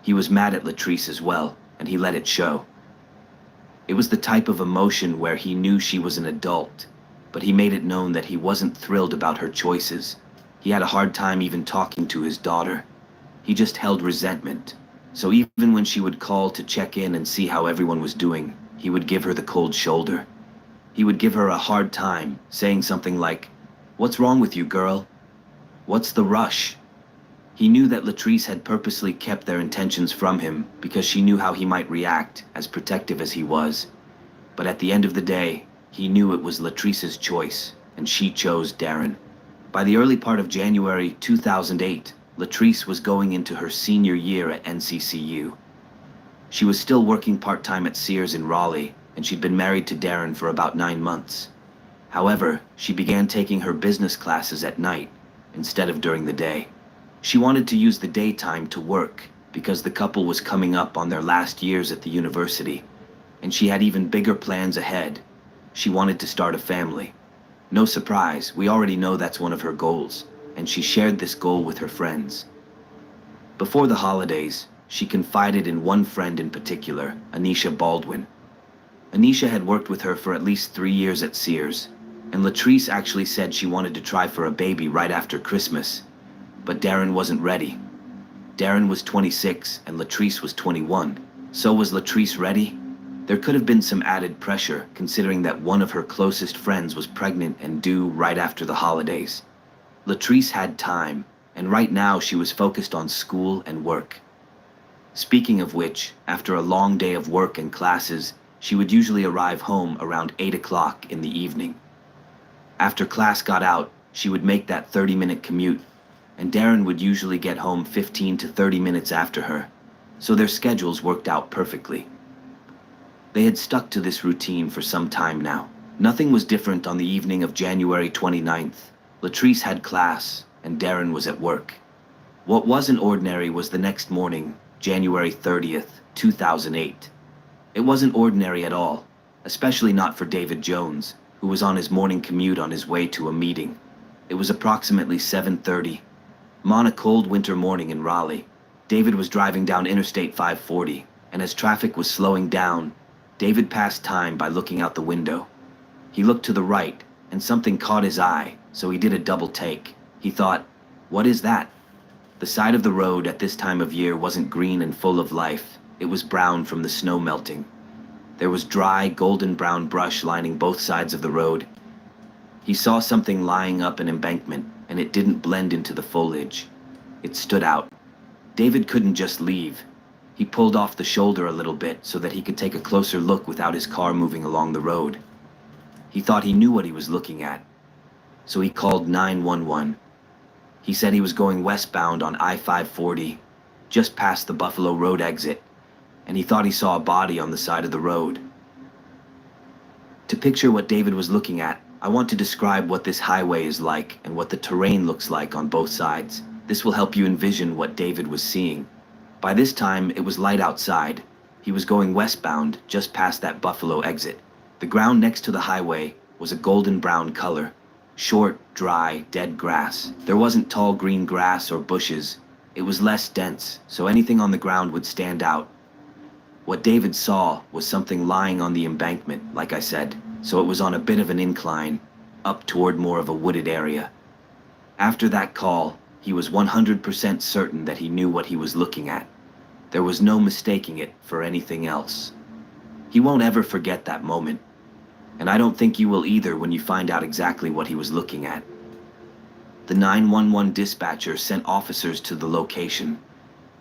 S8: He was mad at Latrice as well, and he let it show. It was the type of emotion where he knew she was an adult, but he made it known that he wasn't thrilled about her choices. He had a hard time even talking to his daughter. He just held resentment. So even when she would call to check in and see how everyone was doing, he would give her the cold shoulder. He would give her a hard time, saying something like, "What's wrong with you, girl? What's the rush?" He knew that Latrice had purposely kept their intentions from him because she knew how he might react, as protective as he was. But at the end of the day, he knew it was Latrice's choice, and she chose Darren. By the early part of January 2008, Latrice was going into her senior year at NCCU. She was still working part-time at Sears in Raleigh, and she'd been married to Darren for about 9 months. However, she began taking her business classes at night instead of during the day. She wanted to use the daytime to work because the couple was coming up on their last years at the university, and she had even bigger plans ahead. She wanted to start a family. No surprise, we already know that's one of her goals, and she shared this goal with her friends. Before the holidays, she confided in one friend in particular, Anisha Baldwin. Anisha had worked with her for at least 3 years at Sears, and Latrice actually said she wanted to try for a baby right after Christmas. But Darren wasn't ready. Darren was 26 and Latrice was 21. So was Latrice ready? There could have been some added pressure considering that one of her closest friends was pregnant and due right after the holidays. Latrice had time, and right now she was focused on school and work. Speaking of which, after a long day of work and classes, she would usually arrive home around 8 o'clock in the evening. After class got out, she would make that 30-minute commute, and Darren would usually get home 15 to 30 minutes after her, so their schedules worked out perfectly. They had stuck to this routine for some time now. Nothing was different on the evening of January 29th. Latrice had class, and Darren was at work. What wasn't ordinary was the next morning, January 30th, 2008. It wasn't ordinary at all, especially not for David Jones, who was on his morning commute on his way to a meeting. It was approximately 7:30. On a cold winter morning in Raleigh, David was driving down Interstate 540, and as traffic was slowing down, David passed time by looking out the window. He looked to the right, and something caught his eye, so he did a double take. He thought, "What is that?" The side of the road at this time of year wasn't green and full of life. It was brown from the snow melting. There was dry, golden brown brush lining both sides of the road. He saw something lying up an embankment, and it didn't blend into the foliage. It stood out. David couldn't just leave. He pulled off the shoulder a little bit so that he could take a closer look without his car moving along the road. He thought he knew what he was looking at, so he called 911. He said he was going westbound on I-540, just past the Buffalo Road exit, and he thought he saw a body on the side of the road. To picture what David was looking at, I want to describe what this highway is like and what the terrain looks like on both sides. This will help you envision what David was seeing. By this time, it was light outside. He was going westbound, just past that Buffalo exit. The ground next to the highway was a golden brown color. Short, dry, dead grass. There wasn't tall green grass or bushes. It was less dense, so anything on the ground would stand out. What David saw was something lying on the embankment, like I said, so it was on a bit of an incline, up toward more of a wooded area. After that call, he was 100% certain that he knew what he was looking at. There was no mistaking it for anything else. He won't ever forget that moment, and I don't think you will either when you find out exactly what he was looking at. The 911 dispatcher sent officers to the location,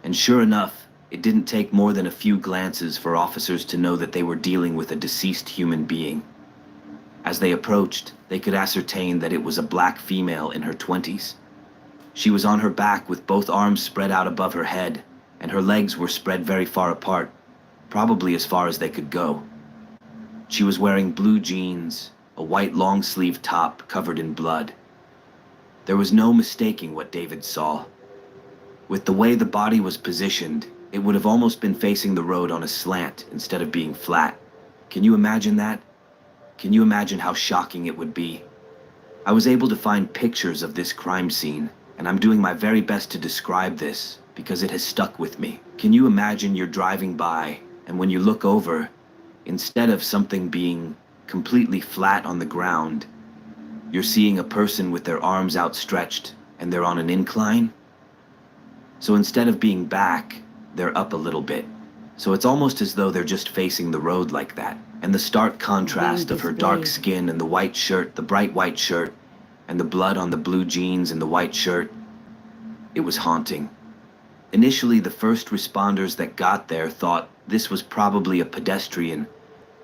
S8: and sure enough, it didn't take more than a few glances for officers to know that they were dealing with a deceased human being. As they approached, they could ascertain that it was a black female in her 20s. She was on her back with both arms spread out above her head, and her legs were spread very far apart, probably as far as they could go. She was wearing blue jeans, a white long-sleeve top covered in blood. There was no mistaking what David saw. With the way the body was positioned, it would have almost been facing the road on a slant instead of being flat. Can you imagine that? Can you imagine how shocking it would be? I was able to find pictures of this crime scene, and I'm doing my very best to describe this because it has stuck with me. Can you imagine you're driving by, and when you look over, instead of something being completely flat on the ground, you're seeing a person with their arms outstretched, and they're on an incline? So instead of being back, they're up a little bit. So it's almost as though they're just facing the road like that. And the stark contrast of her dark skin and the white shirt, the bright white shirt, and the blood on the blue jeans and the white shirt, it was haunting. Initially, the first responders that got there thought this was probably a pedestrian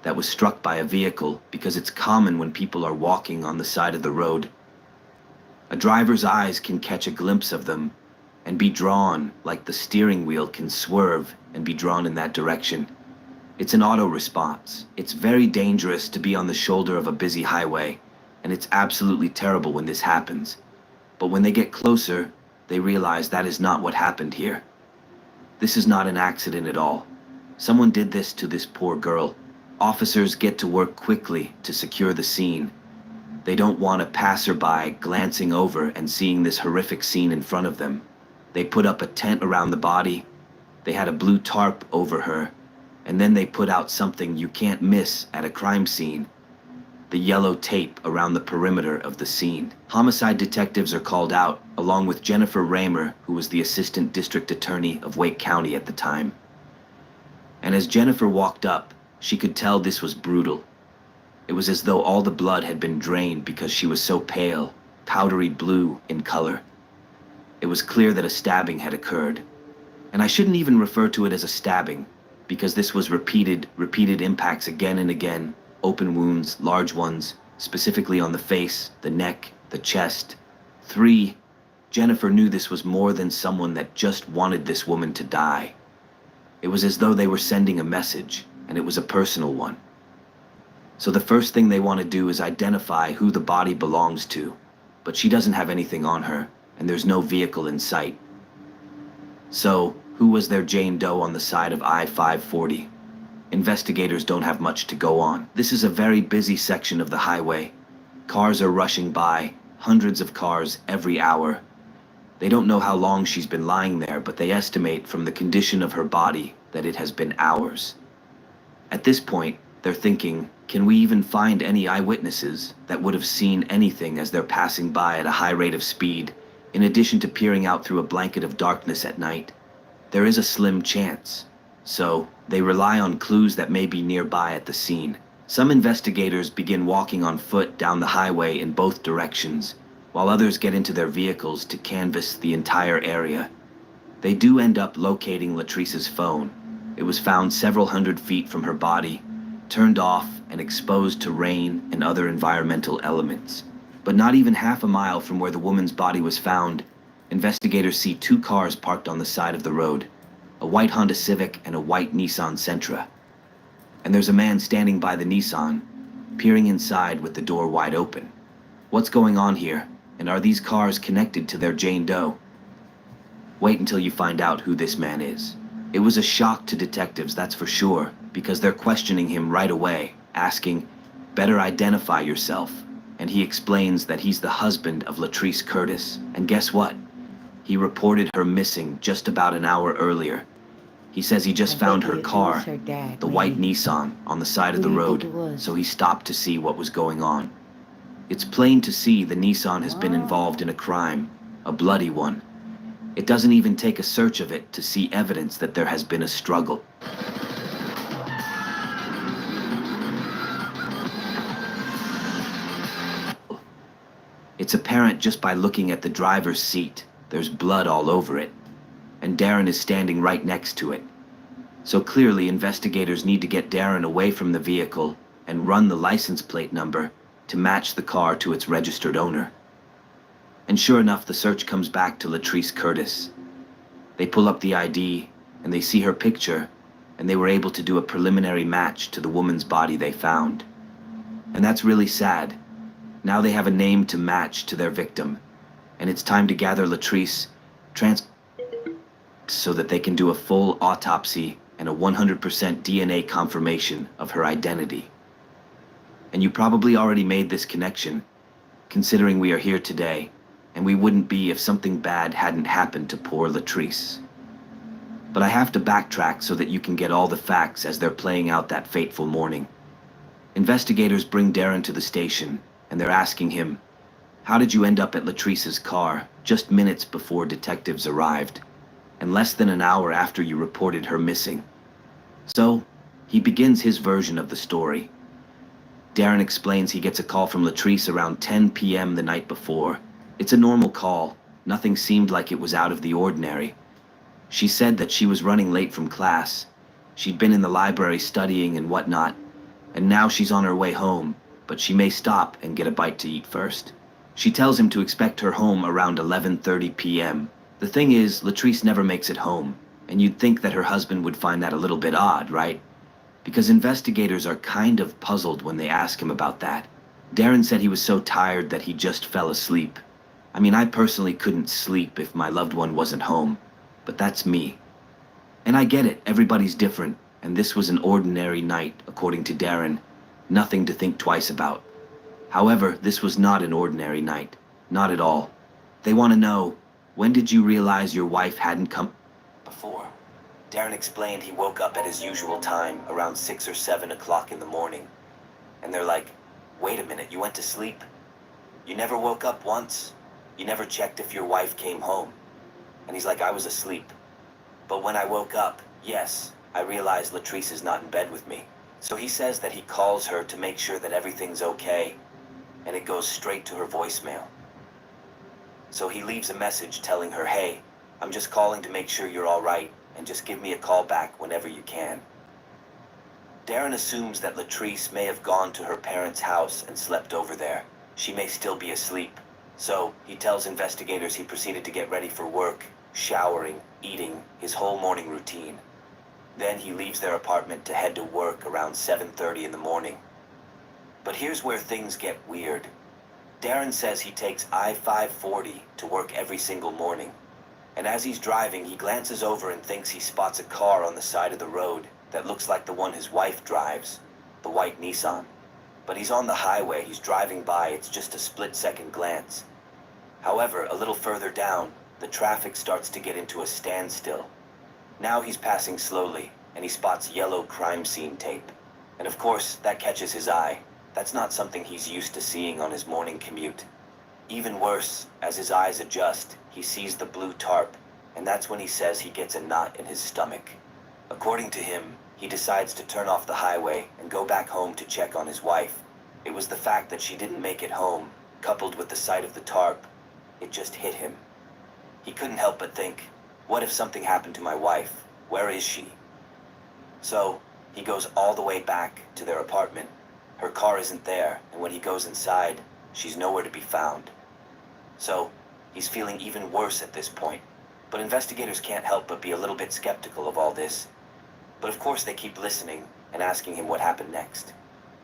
S8: that was struck by a vehicle, because it's common when people are walking on the side of the road. A driver's eyes can catch a glimpse of them and be drawn like the steering wheel can swerve and be drawn in that direction. It's an auto response. It's very dangerous to be on the shoulder of a busy highway, and it's absolutely terrible when this happens. But when they get closer, they realize that is not what happened here. This is not an accident at all. Someone did this to this poor girl. Officers get to work quickly to secure the scene. They don't want a passerby glancing over and seeing this horrific scene in front of them. They put up a tent around the body. They had a blue tarp over her. And then they put out something you can't miss at a crime scene: the yellow tape around the perimeter of the scene. Homicide detectives are called out, along with Jennifer Raymer, who was the assistant district attorney of Wake County at the time. And as Jennifer walked up, she could tell this was brutal. It was as though all the blood had been drained because she was so pale, powdery blue in color. It was clear that a stabbing had occurred. And I shouldn't even refer to it as a stabbing, because this was repeated impacts again and again, open wounds, large ones, specifically on the face, the neck, the chest. 3, Jennifer knew this was more than someone that just wanted this woman to die. It was as though they were sending a message, and it was a personal one. So the first thing they want to do is identify who the body belongs to, but she doesn't have anything on her, and there's no vehicle in sight. So, who was their Jane Doe on the side of I-540? Investigators don't have much to go on. This is a very busy section of the highway. Cars are rushing by, hundreds of cars every hour. They don't know how long she's been lying there, but they estimate from the condition of her body that it has been hours. At this point, they're thinking, can we even find any eyewitnesses that would have seen anything as they're passing by at a high rate of speed, in addition to peering out through a blanket of darkness at night? There is a slim chance. So, they rely on clues that may be nearby at the scene. Some investigators begin walking on foot down the highway in both directions, while others get into their vehicles to canvass the entire area. They do end up locating Latrice's phone. It was found several hundred feet from her body, turned off and exposed to rain and other environmental elements. But not even half a mile from where the woman's body was found, investigators see 2 cars parked on the side of the road, a white Honda Civic and a white Nissan Sentra. And there's a man standing by the Nissan, peering inside with the door wide open. What's going on here? And are these cars connected to their Jane Doe? Wait until you find out who this man is. It was a shock to detectives, that's for sure, because they're questioning him right away, asking, "Better identify yourself." And he explains that he's the husband of Latrice Curtis. And guess what? He reported her missing just about an hour earlier. He says he just found her car, the white Nissan, on the side of the road, so he stopped to see what was going on. It's plain to see the Nissan has been involved in a crime, a bloody one. It doesn't even take a search of it to see evidence that there has been a struggle. It's apparent just by looking at the driver's seat. There's blood all over it, and Darren is standing right next to it. So clearly investigators need to get Darren away from the vehicle and run the license plate number to match the car to its registered owner. And sure enough, the search comes back to Latrice Curtis. They pull up the ID, and they see her picture, and they were able to do a preliminary match to the woman's body they found. And that's really sad. Now they have a name to match to their victim, and it's time to gather Latrice so that they can do a full autopsy and a 100% DNA confirmation of her identity. And you probably already made this connection, considering we are here today, and we wouldn't be if something bad hadn't happened to poor Latrice. But I have to backtrack so that you can get all the facts as they're playing out that fateful morning. Investigators bring Darren to the station, and they're asking him, "How did you end up at Latrice's car just minutes before detectives arrived, and less than an hour after you reported her missing?" So, he begins his version of the story. Darren explains he gets a call from Latrice around 10 p.m. the night before. It's a normal call. Nothing seemed like it was out of the ordinary. She said that she was running late from class. She'd been in the library studying and whatnot, and now she's on her way home, but she may stop and get a bite to eat first. She tells him to expect her home around 11:30 p.m. The thing is, Latrice never makes it home, and you'd think that her husband would find that a little bit odd, right? Because investigators are kind of puzzled when they ask him about that. Darren said he was so tired that he just fell asleep. I mean, I personally couldn't sleep if my loved one wasn't home, but that's me. And I get it, everybody's different, and this was an ordinary night, according to Darren. Nothing to think twice about. However, this was not an ordinary night. Not at all. They want to know, when did you realize your wife hadn't come before? Darren explained he woke up at his usual time, around 6 or 7 o'clock in the morning. And they're like, "Wait a minute, you went to sleep? You never woke up once? You never checked if your wife came home?" And he's like, "I was asleep. But when I woke up, yes, I realized Latrice is not in bed with me." So he says that he calls her to make sure that everything's okay, and it goes straight to her voicemail. So he leaves a message telling her, "Hey, I'm just calling to make sure you're all right, and just give me a call back whenever you can." Darren assumes that Latrice may have gone to her parents' house and slept over there. She may still be asleep. So he tells investigators he proceeded to get ready for work, showering, eating, his whole morning routine. Then he leaves their apartment to head to work around 7:30 in the morning. But here's where things get weird. Darren says he takes I-540 to work every single morning. And as he's driving, he glances over and thinks he spots a car on the side of the road that looks like the one his wife drives, the white Nissan. But he's on the highway, he's driving by, it's just a split-second glance. However, a little further down, the traffic starts to get into a standstill. Now he's passing slowly, and he spots yellow crime scene tape. And of course, that catches his eye. That's not something he's used to seeing on his morning commute. Even worse, as his eyes adjust, he sees the blue tarp, and that's when he says he gets a knot in his stomach. According to him, he decides to turn off the highway and go back home to check on his wife. It was the fact that she didn't make it home, coupled with the sight of the tarp. It just hit him. He couldn't help but think, what if something happened to my wife? Where is she? So, he goes all the way back to their apartment. Her car isn't there, and when he goes inside, she's nowhere to be found. So, he's feeling even worse at this point. But investigators can't help but be a little bit skeptical of all this. But of course they keep listening and asking him what happened next.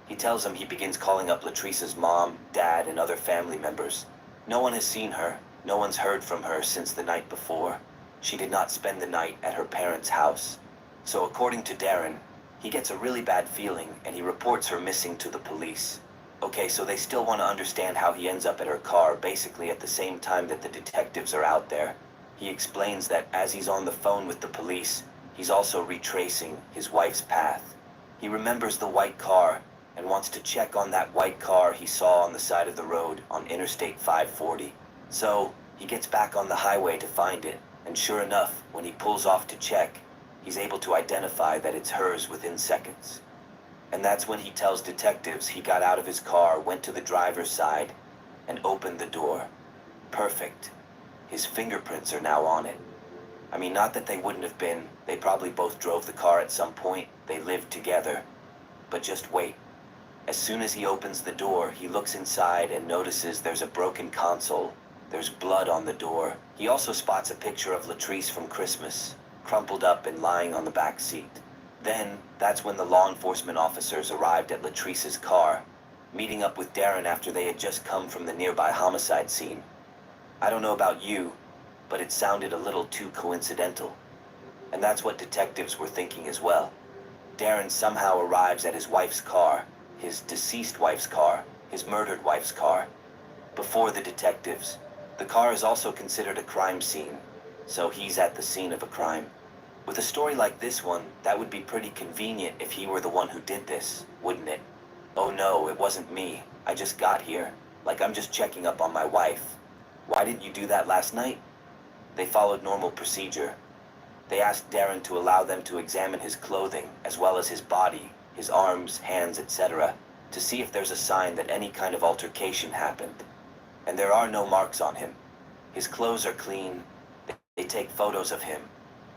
S8: He tells them he begins calling up Latrice's mom, dad, and other family members. No one has seen her. No one's heard from her since the night before. She did not spend the night at her parents' house. So according to Darren, he gets a really bad feeling and he reports her missing to the police. Okay, so they still want to understand how he ends up at her car, basically at the same time that the detectives are out there. He explains that as he's on the phone with the police, he's also retracing his wife's path. He remembers the white car and wants to check on that white car he saw on the side of the road on Interstate 540. So he gets back on the highway to find it, and sure enough, when he pulls off to check, he's able to identify that it's hers within seconds. And that's when he tells detectives he got out of his car, went to the driver's side, and opened the door. Perfect. His fingerprints are now on it. I mean, not that they wouldn't have been. They probably both drove the car at some point. They lived together. But just wait. As soon as he opens the door, he looks inside and notices there's a broken console. There's blood on the door. He also spots a picture of Latrice from Christmas, crumpled up and lying on the back seat. Then, that's when the law enforcement officers arrived at Latrice's car. meeting up with Darren after they had just come from the nearby homicide scene. I don't know about you, but it sounded a little too coincidental. And that's what detectives were thinking as well. Darren somehow arrives at his wife's car, his deceased wife's car, his murdered wife's car, before the detectives. The car is also considered a crime scene, so he's at the scene of a crime. With a story like this one, that would be pretty convenient if he were the one who did this, wouldn't it? Oh no, it wasn't me. I just got here. Like I'm just checking up on my wife. Why didn't you do that last night? They followed normal procedure. They asked Darren to allow them to examine his clothing, as well as his body, his arms, hands, etc., to see if there's a sign that any kind of altercation happened. And there are no marks on him. His clothes are clean. They take photos of him,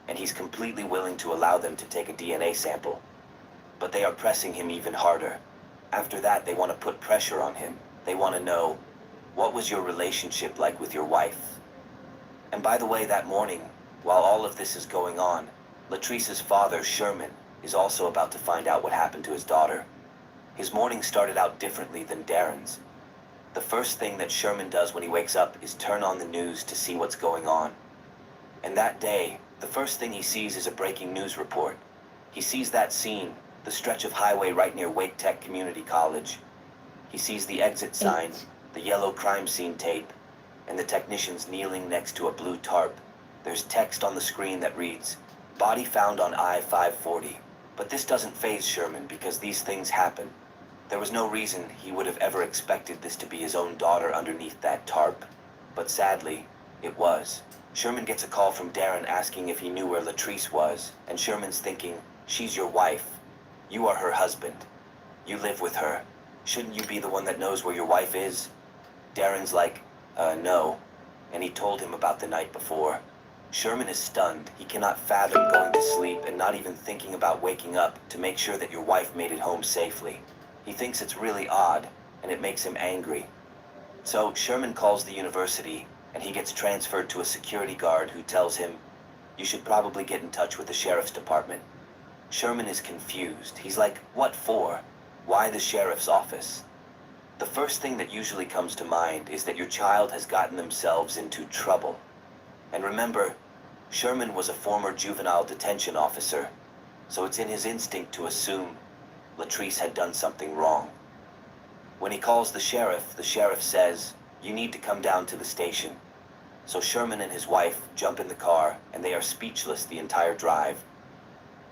S8: and he's completely willing to allow them to take a DNA sample. But they are pressing him even harder. After that, they want to put pressure on him. They want to know, what was your relationship like with your wife? And by the way, that morning, while all of this is going on, Latrice's father, Sherman, is also about to find out what happened to his daughter. His morning started out differently than Darren's. The first thing that Sherman does when he wakes up is turn on the news to see what's going on. And that day, the first thing he sees is a breaking news report. He sees that scene, the stretch of highway right near Wake Tech Community College. He sees the exit sign, the yellow crime scene tape, and the technicians kneeling next to a blue tarp. There's text on the screen that reads, "Body found on I-540. But this doesn't faze Sherman because these things happen. There was no reason he would have ever expected this to be his own daughter underneath that tarp. But sadly, it was. Sherman gets a call from Darren asking if he knew where Latrice was, and Sherman's thinking, she's your wife. You are her husband. You live with her. Shouldn't you be the one that knows where your wife is? Darren's like, no. And he told him about the night before. Sherman is stunned. He cannot fathom going to sleep and not even thinking about waking up to make sure that your wife made it home safely. He thinks it's really odd, and it makes him angry. So Sherman calls the university, and he gets transferred to a security guard who tells him, you should probably get in touch with the sheriff's department. Sherman is confused. He's like, what for? Why the sheriff's office? The first thing that usually comes to mind is that your child has gotten themselves into trouble. And remember, Sherman was a former juvenile detention officer, so it's in his instinct to assume Latrice had done something wrong. When he calls the sheriff says, you need to come down to the station. So Sherman and his wife jump in the car, and they are speechless the entire drive.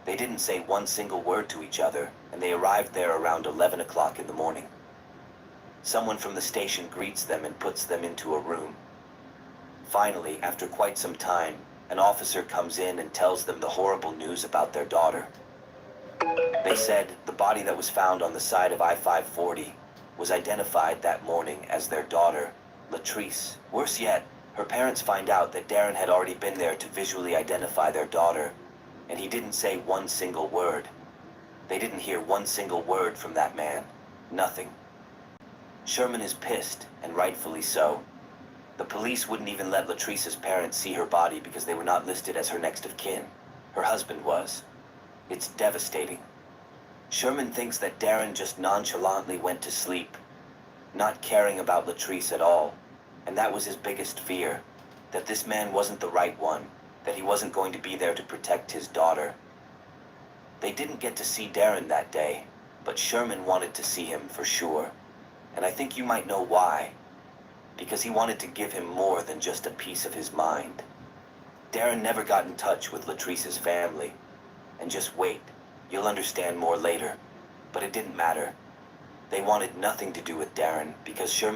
S8: They didn't say one single word to each other, and they arrived there around 11 o'clock in the morning. Someone from the station greets them and puts them into a room. Finally, after quite some time, an officer comes in and tells them the horrible news about their daughter. They said the body that was found on the side of I-540 was identified that morning as their daughter, Latrice. Worse yet, her parents find out that Darren had already been there to visually identify their daughter, and he didn't say one single word. They didn't hear one single word from that man. Nothing. Sherman is pissed, and rightfully so. The police wouldn't even let Latrice's parents see her body because they were not listed as her next of kin. Her husband was. It's devastating. Sherman thinks that Darren just nonchalantly went to sleep, not caring about Latrice at all, and that was his biggest fear, that this man wasn't the right one, that he wasn't going to be there to protect his daughter. They didn't get to see Darren that day, but Sherman wanted to see him for sure, and I think you might know why. Because he wanted to give him more than just a piece of his mind. Darren never got in touch with Latrice's family. And just wait, you'll understand more later. But it didn't matter. They wanted nothing to do with Darren because Sherman